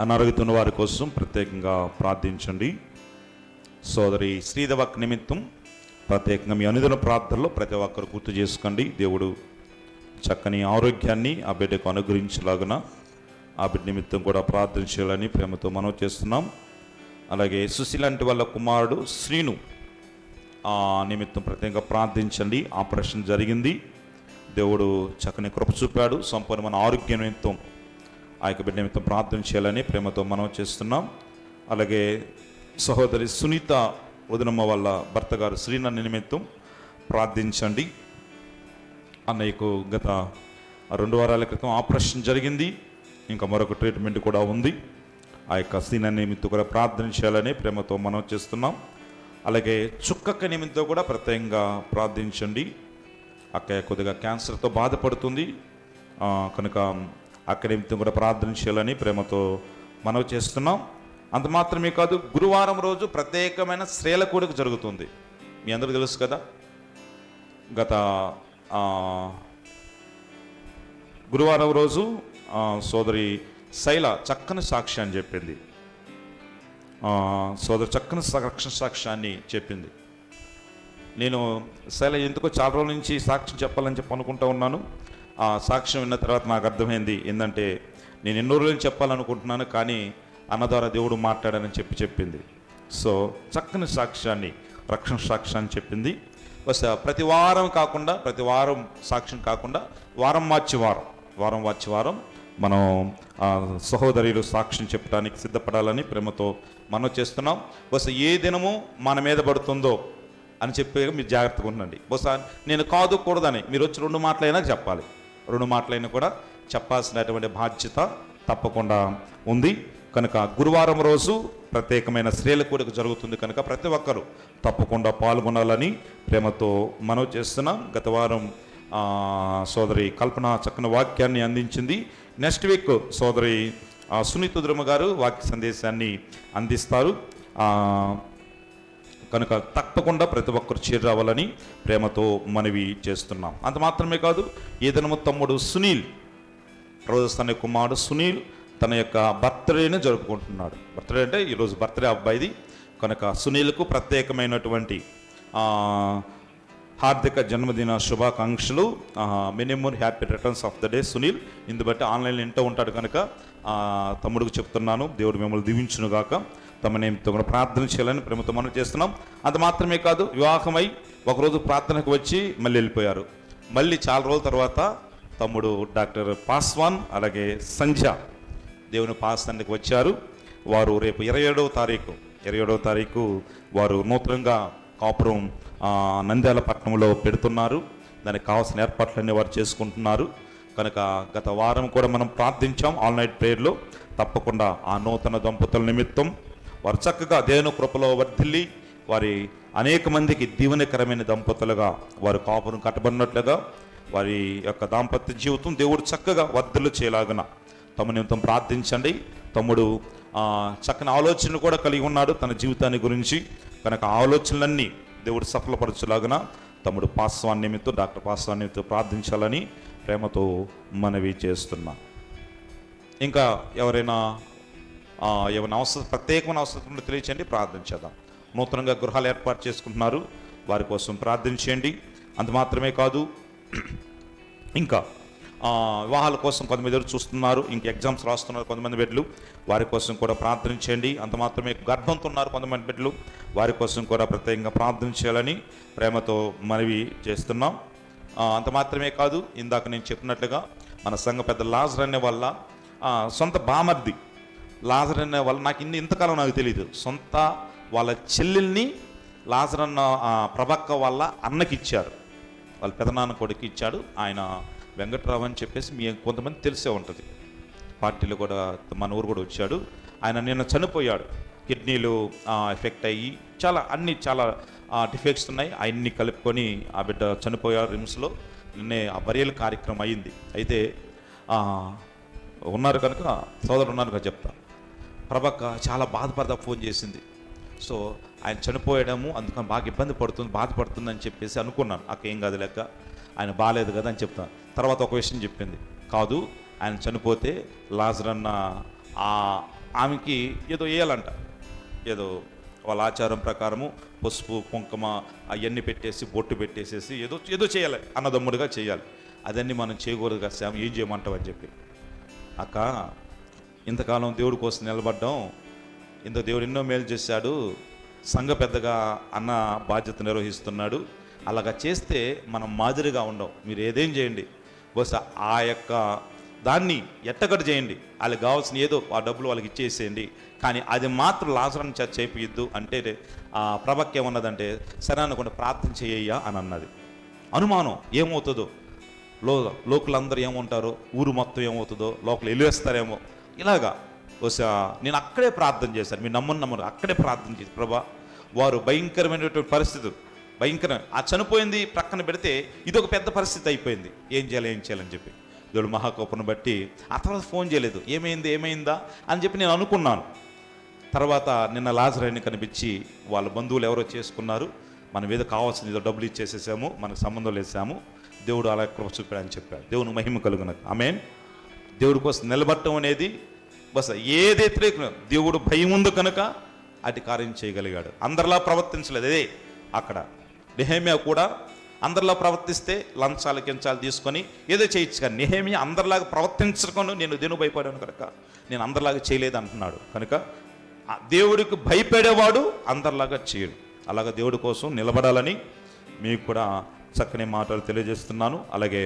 అనారోగ్యతున్న వారి కోసం ప్రత్యేకంగా ప్రార్థించండి. సోదరి శ్రీదేవక్ నిమిత్తం ప్రత్యేకంగా మీ అనుదిన ప్రార్థనలో ప్రతి ఒక్కరు గుర్తు చేసుకోండి. దేవుడు చక్కని ఆరోగ్యాన్ని ఆ బిడ్డకు అనుగ్రహించలాగున ఆ బిడ్డ నిమిత్తం కూడా ప్రార్థన చేయాలని ప్రేమతో మనవి చేస్తున్నాం. అలాగే సుశీలాంటి వాళ్ళ కుమారుడు శ్రీను ఆ నిమిత్తం ప్రత్యేకంగా ప్రార్థించండి. ఆపరేషన్ జరిగింది, దేవుడు చక్కని కృప చూపాడు. సంపూర్ణమైన ఆరోగ్య నిమిత్తం ఆ యొక్క బిడ్డ నిమిత్తం ప్రార్థన చేయాలని ప్రేమతో మనవి చేస్తున్నాం. అలాగే సహోదరి సునీత వదినమ్మ వాళ్ళ భర్త గారు శ్రీనన్న నిమిత్తం ప్రార్థించండి. అన్నయ్యకు గత 2 వారాల క్రితం ఆపరేషన్ జరిగింది, ఇంకా మరొక ట్రీట్మెంట్ కూడా ఉంది. ఆ యొక్క శ్రీనన్న నిమిత్తం కూడా ప్రార్థన చేయాలని ప్రేమతో మనవి చేస్తున్నాం. అలాగే చుక్కక్క నిమిత్తం కూడా ప్రత్యేకంగా ప్రార్థించండి. అక్క కొద్దిగా క్యాన్సర్తో బాధపడుతుంది కనుక అక్క నిమిత్తం కూడా ప్రార్థన చేయాలని ప్రేమతో మనవి చేస్తున్నాం. అంత మాత్రమే కాదు, గురువారం రోజు ప్రత్యేకమైన స్త్రీల కూడిక జరుగుతుంది. మీ అందరికీ తెలుసు కదా. గత గురువారం రోజు సోదరి శైల చక్కని సాక్ష్యాన్ని చెప్పింది. సోదరు చక్కని రక్షణ సాక్ష్యాన్ని చెప్పింది. నేను శైల ఎందుకో చాలా రోజుల నుంచి సాక్ష్యం చెప్పాలని చెప్పి అనుకుంటూ ఉన్నాను. ఆ సాక్ష్యం విన్న తర్వాత నాకు అర్థమైంది ఏంటంటే, నేను ఎన్నో రోజులు చెప్పాలనుకుంటున్నాను కానీ అన్న ద్వారా దేవుడు మాట్లాడానని చెప్పింది. సో చక్కని సాక్ష్యాన్ని, రక్షణ సాక్ష్యాన్ని చెప్పింది. ప్రతి వారం కాకుండా, ప్రతి వారం సాక్ష్యం కాకుండా వారం మార్చి వారం మనం సహోదరులు సాక్ష్యం చెప్పడానికి సిద్ధపడాలని ప్రేమతో మనం చేస్తున్నాం. ఏ దినము మన మీద పడుతుందో అని చెప్పి మీరు జాగ్రత్తగా ఉండండి. బహుశా నేను కాదు కూడదని మీరు వచ్చి 2 మాటలైనా చెప్పాలి. 2 మాటలైనా కూడా చెప్పాల్సినటువంటి బాధ్యత తప్పకుండా ఉంది. కనుక గురువారం రోజు ప్రత్యేకమైన స్త్రీల కూడిక జరుగుతుంది కనుక ప్రతి ఒక్కరూ తప్పకుండా పాల్గొనాలని ప్రేమతో మనం చేస్తున్నాం. గత వారం సోదరి కల్పన చక్కని వాక్యాన్ని అందించింది. నెక్స్ట్ వీక్ సోదరి సునీత దుర్మ గారు వాక్య సందేశాన్ని అందిస్తారు. కనుక తప్పకుండా ప్రతి ఒక్కరు చేరి రావాలని ప్రేమతో మనవి చేస్తున్నాం. అంత మాత్రమే కాదు, ఏదైనా తమ్ముడు సునీల్ రోజు కుమారుడు సునీల్ తన యొక్క బర్త్డేని జరుపుకుంటున్నాడు. బర్త్డే అంటే ఈరోజు బర్త్డే అబ్బాయిది. కనుక సునీల్కు ప్రత్యేకమైనటువంటి హార్దిక జన్మదిన శుభాకాంక్షలు. Many more happy returns of the day Sunil. ఇందు బట్టి ఆన్లైన్లో వింటూ ఉంటాడు కనుక తమ్ముడికి చెప్తున్నాను, దేవుడు మిమ్మల్ని దీవించునుగాక. తమనేమితో కూడా ప్రార్థన చేయాలని ప్రేమతో మనం చేస్తున్నాం. అంత మాత్రమే కాదు, వివాహమై ఒకరోజు ప్రార్థనకు వచ్చి మళ్ళీ వెళ్ళిపోయారు. మళ్ళీ చాలా రోజుల తర్వాత తమ్ముడు డాక్టర్ పాస్వాన్ అలాగే సంధ్య దేవుని పాస్తానికి వచ్చారు. వారు రేపు 27వ తారీఖు వారు నూతనంగా కాపురం నంద్యాల పట్టణంలో పెడుతున్నారు. దానికి కావాల్సిన ఏర్పాట్లన్నీ వారు చేసుకుంటున్నారు. కనుక గత వారం కూడా మనం ప్రార్థించాం ఆల్ నైట్ ప్రేయర్లో. తప్పకుండా ఆ నూతన దంపతుల నిమిత్తం వారు చక్కగా దేవుని కృపలో వర్ధిల్లి వారి అనేక మందికి దీవెనకరమైన దంపతులుగా వారు కాపురం కట్టబడినట్లుగా వారి యొక్క దాంపత్య జీవితం దేవుడు చక్కగా వర్ధిల్లు చేయలాగున తమ నిమిత్తం ప్రార్థించండి. తమ్ముడు చక్కని ఆలోచనలు కూడా కలిగి ఉన్నాడు తన జీవితాన్ని గురించి. కనుక ఆలోచనలన్నీ దేవుడు సఫలపరచులాగున తమ్ముడు పాస్వాన్ నిమిత్తం, డాక్టర్ పాస్వాన్ నిమిత్తం ప్రార్థించాలని ప్రేమతో మనవి చేస్తున్నా. ఇంకా ఎవరైనా ప్రత్యేకమైన అవసరం తెలియచేయండి, ప్రార్థించేద్దాం. నూతనంగా గృహాలు ఏర్పాటు చేసుకుంటున్నారు, వారి కోసం ప్రార్థించేయండి. అంత మాత్రమే కాదు, ఇంకా వివాహాల కోసం కొంతమంది ఎదురు చూస్తున్నారు, ఇంక ఎగ్జామ్స్ రాస్తున్నారు కొంతమంది బిడ్డలు, వారి కోసం కూడా ప్రార్థించండి. అంత మాత్రమే గర్భంతో ఉన్నారు కొంతమంది బిడ్డలు, వారి కోసం కూడా ప్రత్యేకంగా ప్రార్థించాలని ప్రేమతో మనవి చేస్తున్నాం. అంత మాత్రమే కాదు, ఇందాక నేను చెప్పినట్లుగా మన సంఘ పెద్ద లాజర్ అనే వల్ల సొంత బామర్ది లాజర్ అనే వల్ల నాకు ఇంతకాలం నాకు తెలియదు, సొంత వాళ్ళ చెల్లెల్ని లాజర్ అన్న ప్రభక్క వాళ్ళ అన్నకి ఇచ్చారు, వాళ్ళ పెదనాన్న కొడుకు ఇచ్చాడు. ఆయన వెంకట్రావు అని చెప్పేసి మీ కొంతమంది తెలిసే ఉంటుంది, పార్టీలో కూడా మన ఊరు కూడా వచ్చాడు. ఆయన నిన్న చనిపోయాడు, కిడ్నీలు ఎఫెక్ట్ అయ్యి చాలా డిఫెక్ట్స్ ఉన్నాయి, అవన్నీ కలుపుకొని ఆ బిడ్డ చనిపోయాడు రిమ్స్లో. నిన్నే ఆ బరియల్ కార్యక్రమం అయింది. అయితే ఉన్నారు కనుక సోదరుడు ఉన్నారు కనుక చెప్తా. ప్రభక్క చాలా బాధపడతా ఫోన్ చేసింది. సో ఆయన చనిపోయడము అందుకని బాగా ఇబ్బంది బాధపడుతుంది అని చెప్పేసి అనుకున్నాను. ఏం కాదు లెక్క, ఆయన బాగాలేదు కదా అని చెప్తాను. తర్వాత ఒక విషయం చెప్పింది, కాదు ఆయన చనిపోతే లాజర్ అన్న ఆమెకి ఏదో వేయాలంట, ఏదో వాళ్ళ ఆచారం ప్రకారము పసుపు కుంకుమ అవన్నీ పెట్టేసి బొట్టు పెట్టేసేసి ఏదో చేయాలి, అన్నదమ్ముడిగా చేయాలి. అదన్నీ మనం చేయకూడదు కదా శ్యామ్, ఏం చేయమంటావు అని చెప్పి. అక్క ఇంతకాలం దేవుడి కోసం నిలబడ్డాం, దేవుడు ఎన్నో మేలు చేశాడు, సంఘ పెద్దగా అన్న బాధ్యత నిర్వహిస్తున్నాడు, అలాగా చేస్తే మనం మాదిరిగా ఉండవు. మీరు ఏదేం చేయండి, బహుశా ఆ యొక్క దాన్ని ఎట్టగట్టు చేయండి, వాళ్ళకి కావాల్సిన ఏదో ఆ డబ్బులు వాళ్ళకి ఇచ్చేసేయండి, కానీ అది మాత్రం లాజరన్ చేపియద్దు అంటే ప్రభక్క ఏమన్నదంటే సరే అనుకుంటే ప్రార్థన చేయ్యా అని అన్నది. అనుమానం ఏమవుతుందో, లోకలందరూ ఏముంటారో, ఊరు మొత్తం ఏమవుతుందో, లోకలు వెలివేస్తారేమో, ఇలాగా బహుశా నేను అక్కడే ప్రార్థన చేశాను. మీరు నమ్మరు అక్కడే ప్రార్థన చేసి ప్రభా వారు భయంకరమైనటువంటి పరిస్థితులు, భయంకరం చనిపోయింది ప్రక్కన పెడితే ఇది ఒక పెద్ద పరిస్థితి అయిపోయింది, ఏం చేయాలని చెప్పి దేవుడు మహాకోపను బట్టి ఆ తర్వాత ఫోన్ చేయలేదు, ఏమైందా అని చెప్పి నేను అనుకున్నాను. తర్వాత నిన్న లాజర్ని కనిపించి వాళ్ళ బంధువులు ఎవరో చేసుకున్నారు, మన మీద కావాల్సిన ఏదో డబ్బులు ఇచ్చేసేసాము, మనకు సంబంధం వేసాము, దేవుడు అలా కృప చూపాడని చెప్పాడు. దేవుని మహిమ కలుగునకు ఆమేన్. దేవుడి కోసం నిలబడటం అనేది బస్ ఏదైతే దేవుడు భయం ఉంది కనుక అటు కార్యం చేయగలిగాడు. అందరిలా ప్రవర్తించలేదు. అదే అక్కడ నెహెమ్యా కూడా అందరిలా ప్రవర్తిస్తే లంచాలు కించాలు తీసుకొని ఏదో చేయొచ్చు, కానీ నెహెమ్యా అందరిలాగా ప్రవర్తించకుండా నేను దేవునికి భయపడాను కనుక నేను అందరిలాగా చేయలేదు అంటున్నాడు. కనుక దేవుడికి భయపడేవాడు అందరిలాగా చేయడు. అలాగా దేవుడి కోసం నిలబడాలని మీకు కూడా చక్కని మాటలు తెలియజేస్తున్నాను. అలాగే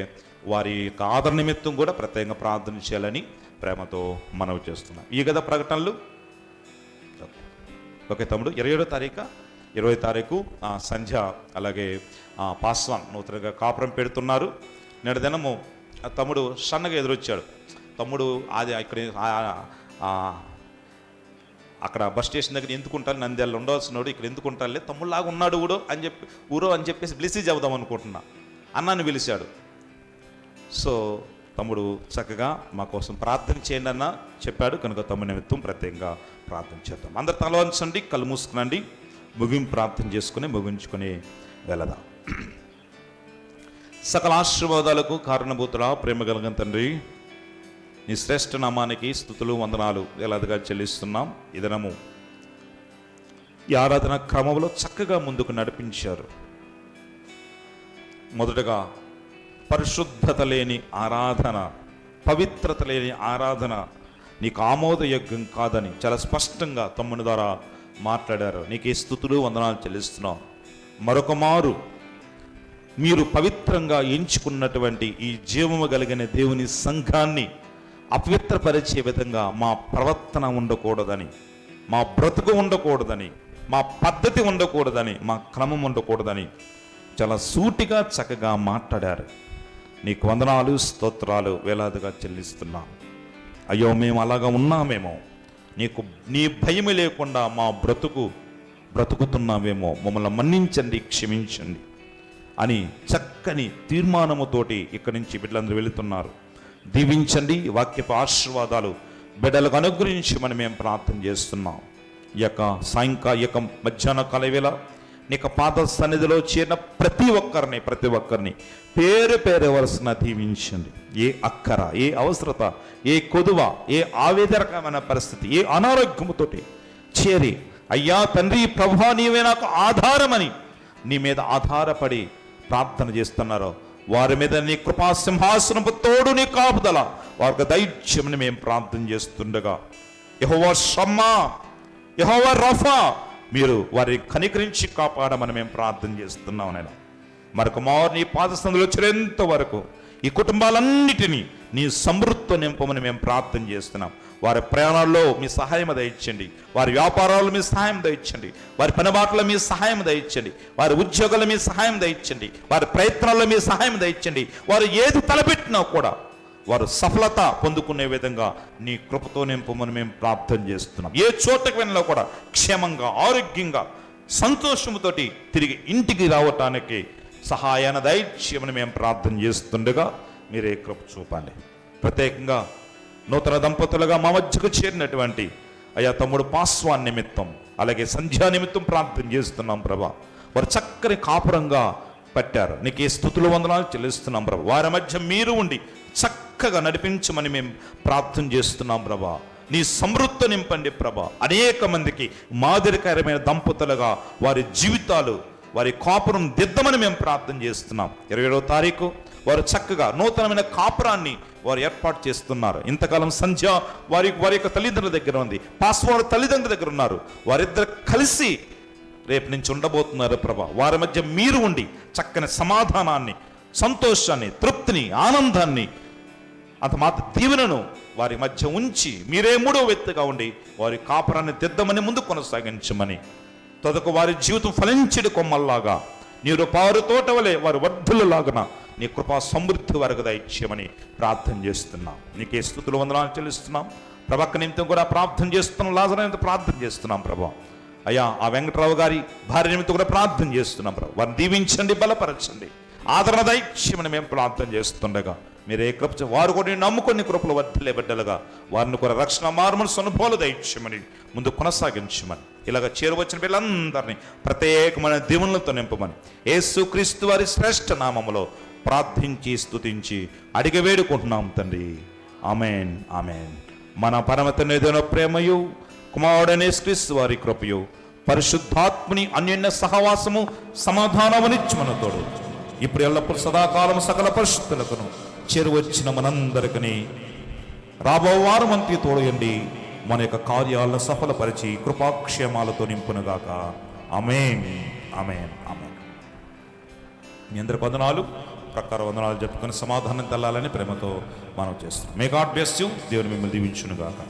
వారి యొక్క ఆదరణ నిమిత్తం కూడా ప్రత్యేకంగా ప్రార్థన చేయాలని ప్రేమతో మనవి చేస్తున్నాను. ఈ గత ప్రకటనలు ఓకే తమ్ముడు. 20వ తారీఖు సంధ్య అలాగే పాస్వాన్ నూతనంగా కాపురం పెడుతున్నారు. నేడు దినము తమ్ముడు సన్నగా ఎదురొచ్చాడు. తమ్ముడు అది అక్కడ బస్ స్టేషన్ దగ్గర ఎందుకుంటాను, నంద్యాలలో ఉండవలసినోడు ఇక్కడ ఎందుకుంటానులే తమ్ముళ్ళలాగా ఉన్నాడు ఊరో అని చెప్పేసి బ్లెస్సీ చెబుదాం అనుకుంటున్నా. అన్నాన్ని పిలిచాడు. సో తమ్ముడు చక్కగా మా కోసం ప్రార్థన చేయండి అన్న చెప్పాడు కనుక తమ్ముడి నిమిత్తం ప్రత్యేకంగా ప్రార్థన చేద్దాం. అందరు తల వంచండి, కళ్ళు మూసుకునండి, ముగింపు ప్రార్థన చేసుకుని ముగించుకొని వెళదాం. సకల ఆశీర్వాదాలకు కారణభూతుడా ప్రేమ కలిగిన తండ్రి, నీ శ్రేష్ఠ నామానికి స్తుతులు వందనాలు వేలాదిగా చెల్లిస్తున్నాం. ఈ దినము ఈ ఆరాధన క్రమంలో చక్కగా ముందుకు నడిపించారు. మొదటగా పరిశుద్ధత లేని ఆరాధన, పవిత్రత లేని ఆరాధన నీకు ఆమోదయోగ్యం కాదని చాలా స్పష్టంగా తమ్ముని ద్వారా మాట్లాడారు. నీకు ఈ స్తుతులు వందనాలు చెల్లిస్తున్నాం. మరొక మారు మీరు పవిత్రంగా ఎంచుకున్నటువంటి ఈ జీవము కలిగిన దేవుని సంఘాన్ని అపవిత్రపరిచే విధంగా మా ప్రవర్తన ఉండకూడదని, మా బ్రతుకు ఉండకూడదని, మా పద్ధతి ఉండకూడదని, మా క్రమం ఉండకూడదని చాలా సూటిగా చక్కగా మాట్లాడారు. నీకు వందనాలు స్తోత్రాలు వేలాదిగా చెల్లిస్తున్నాం. అయ్యో మేము అలాగా ఉన్నామేమో, నీ భయం లేకుండా మా బ్రతుకుతున్నామేమో, మమ్మల్ని మన్నించండి, క్షమించండి అని చక్కని తీర్మానముతోటి ఇక్కడి నుంచి బిడ్డలందరూ వెళుతున్నారు. దీవించండి, వాక్యపు ఆశీర్వాదాలు బిడ్డలకు అనుగ్రహించి మనం మేము ప్రార్థన చేస్తున్నాం. ఈ యొక్క మధ్యాహ్న కాల వేళ నీకు పాద సన్నిధిలో చేరిన ప్రతి ఒక్కరిని పేరు వలసిన దీవించండి. ఏ అక్కర, ఏ అవసరత, ఏ కొదువ, ఏ ఆవేదనకరమైన పరిస్థితి, ఏ అనారోగ్యముతోటి చేరి అయ్యా తండ్రి ప్రభువా నీవే నాకు ఆధారమని నీ మీద ఆధారపడి ప్రార్థన చేస్తున్నారో వారి మీద నీ కృపా సింహాసనపు తోడు, నీ కాపుదల, వారికి దైత్యమని మేము ప్రార్థన చేస్తుండగా యెహోవా షమ్మా, యెహోవా రఫా మీరు వారిని కనికరించి కాపాడమని మేము ప్రార్థన చేస్తున్నాం. నేను మరొక మారు నీ పాదసందులో వచ్చేంత వరకు ఈ కుటుంబాలన్నిటినీ నీ సమృద్ధితో నింపమని మేము ప్రార్థన చేస్తున్నాం. వారి ప్రయాణాల్లో మీ సహాయం దయచండి, వారి వ్యాపారాల్లో మీ సహాయం దయచండి, వారి పనిబాట్లలో మీ సహాయం దయచండి, వారి ఉద్యోగాల్లో మీ సహాయం దయచండి, వారి ప్రయత్నాల్లో మీ సహాయం దయచండి. వారు ఏది తలపెట్టినా కూడా వారు సఫలత పొందుకునే విధంగా నీ కృపతో నింపమని మేము ప్రార్థన చేస్తున్నాం. ఏ చోటకు వెళ్ళినా కూడా క్షేమంగా, ఆరోగ్యంగా, సంతోషముతోటి తిరిగి ఇంటికి రావటానికి సహాయాన్ని దయచేయమని మేము ప్రార్థన చేస్తుండగా మీరే కృప చూపండి. ప్రత్యేకంగా నూతన దంపతులుగా మా మధ్యకు చేరినటువంటి అయ్యా తమ్ముడు పాస్వాన్ నిమిత్తం అలాగే సంధ్యా నిమిత్తం ప్రార్థన చేస్తున్నాం ప్రభా. వారు చక్కని కాపురంగా పట్టారు. నీకు ఏ స్తుతులు వందనాలు చెల్లిస్తున్నాం ప్రభా. వారి మధ్య మీరు ఉండి చక్కగా నడిపించమని మేము ప్రార్థన చేస్తున్నాం ప్రభా. నీ సమృద్ధి నింపండి ప్రభా. అనేక మందికి మాదిరికరమైన దంపతులుగా వారి జీవితాలు, వారి కాపురం దిద్దమని మేము ప్రార్థన చేస్తున్నాం. 27వ తారీఖు వారు చక్కగా నూతనమైన కాపురాన్ని వారు ఏర్పాటు చేస్తున్నారు. ఇంతకాలం సంధ్య వారి యొక్క తల్లిదండ్రుల దగ్గర ఉంది, పాస్వాన్ తల్లిదండ్రుల దగ్గర ఉన్నారు. వారిద్దరు కలిసి రేపు నుంచి ఉండబోతున్నారు ప్రభా. వారి మధ్య మీరు ఉండి చక్కని సమాధానాన్ని, సంతోషాన్ని, తృప్తిని, ఆనందాన్ని, అంత మాత్ర దీవెనను వారి మధ్య ఉంచి మీరే మూడో వ్యక్తిగా ఉండి వారి కాపురాన్ని దిద్దమని ముందు కొనసాగించమని, తదుకు వారి జీవితం ఫలించడి కొమ్మల్లాగా నీరు పారు తోట వలె వారు వర్ధులలాగన నీ కృపా సమృద్ధి వరకు దయచేయమని ప్రార్థన చేస్తున్నాం. నీకే స్తుతులు వందనాలు చెల్లిస్తున్నాం. ప్రభక్క నిమిత్తం కూడా ప్రార్థన చేస్తున్నాం. లాజరు నిమిత్తం ప్రార్థన చేస్తున్నాం ప్రభా. అయ్యా ఆ వెంకటరావు గారి భార్య నిమిత్తం కూడా ప్రార్థన చేస్తున్నాం ప్రభా. వారిని దీవించండి, బలపరచండి, ఆదరణ దయచేయమని మేము ప్రార్థన చేస్తుండగా మీరే కృప వారు కూడా నమ్ముకొని కృపలు వర్ధిల్లే బిడ్డలుగా వారిని కూడా రక్షణ మార్మల్స్ అనుభవాలు దయచేయమని ముందు కొనసాగించమని, ఇలాగ చేరువచ్చిన వీళ్ళందరినీ ప్రత్యేకమైన దీవెనలతో నింపమని యేసుక్రీస్తు వారి శ్రేష్ఠ నామములో ప్రార్థించి స్తుతించి అడిగి వేడుకుంటున్నాం తండ్రి. Amen, amen. మన పరమ తండ్రి అయిన ప్రేమయు కుమారుడైన యేసుక్రీస్తు వారి కృపయు పరిశుద్ధాత్ముని అన్యోన్య సహవాసము సమాధానమునిచ్చు మన తోడు ఇప్పుడు ఎల్లప్పుడు సదాకాలం సకల పరిశుద్ధులకును చేరువచ్చిన మనందరికీ రాబో వారం అంతి తోడయండి, మన యొక్క కార్యాలను సఫలపరిచి కృపాక్షేమాలతో నింపునుగాక. ఆమేన్, ఆమేన్, ఆమేన్. మీ అందరికి వందనాలు, ప్రకార వందనాలు చెప్పుకొని సమాధానం తెల్లాలని ప్రేమతో మనం చేస్తున్నాం. May God bless you. దేవుని మిమ్మల్ని దీవించునుగాక.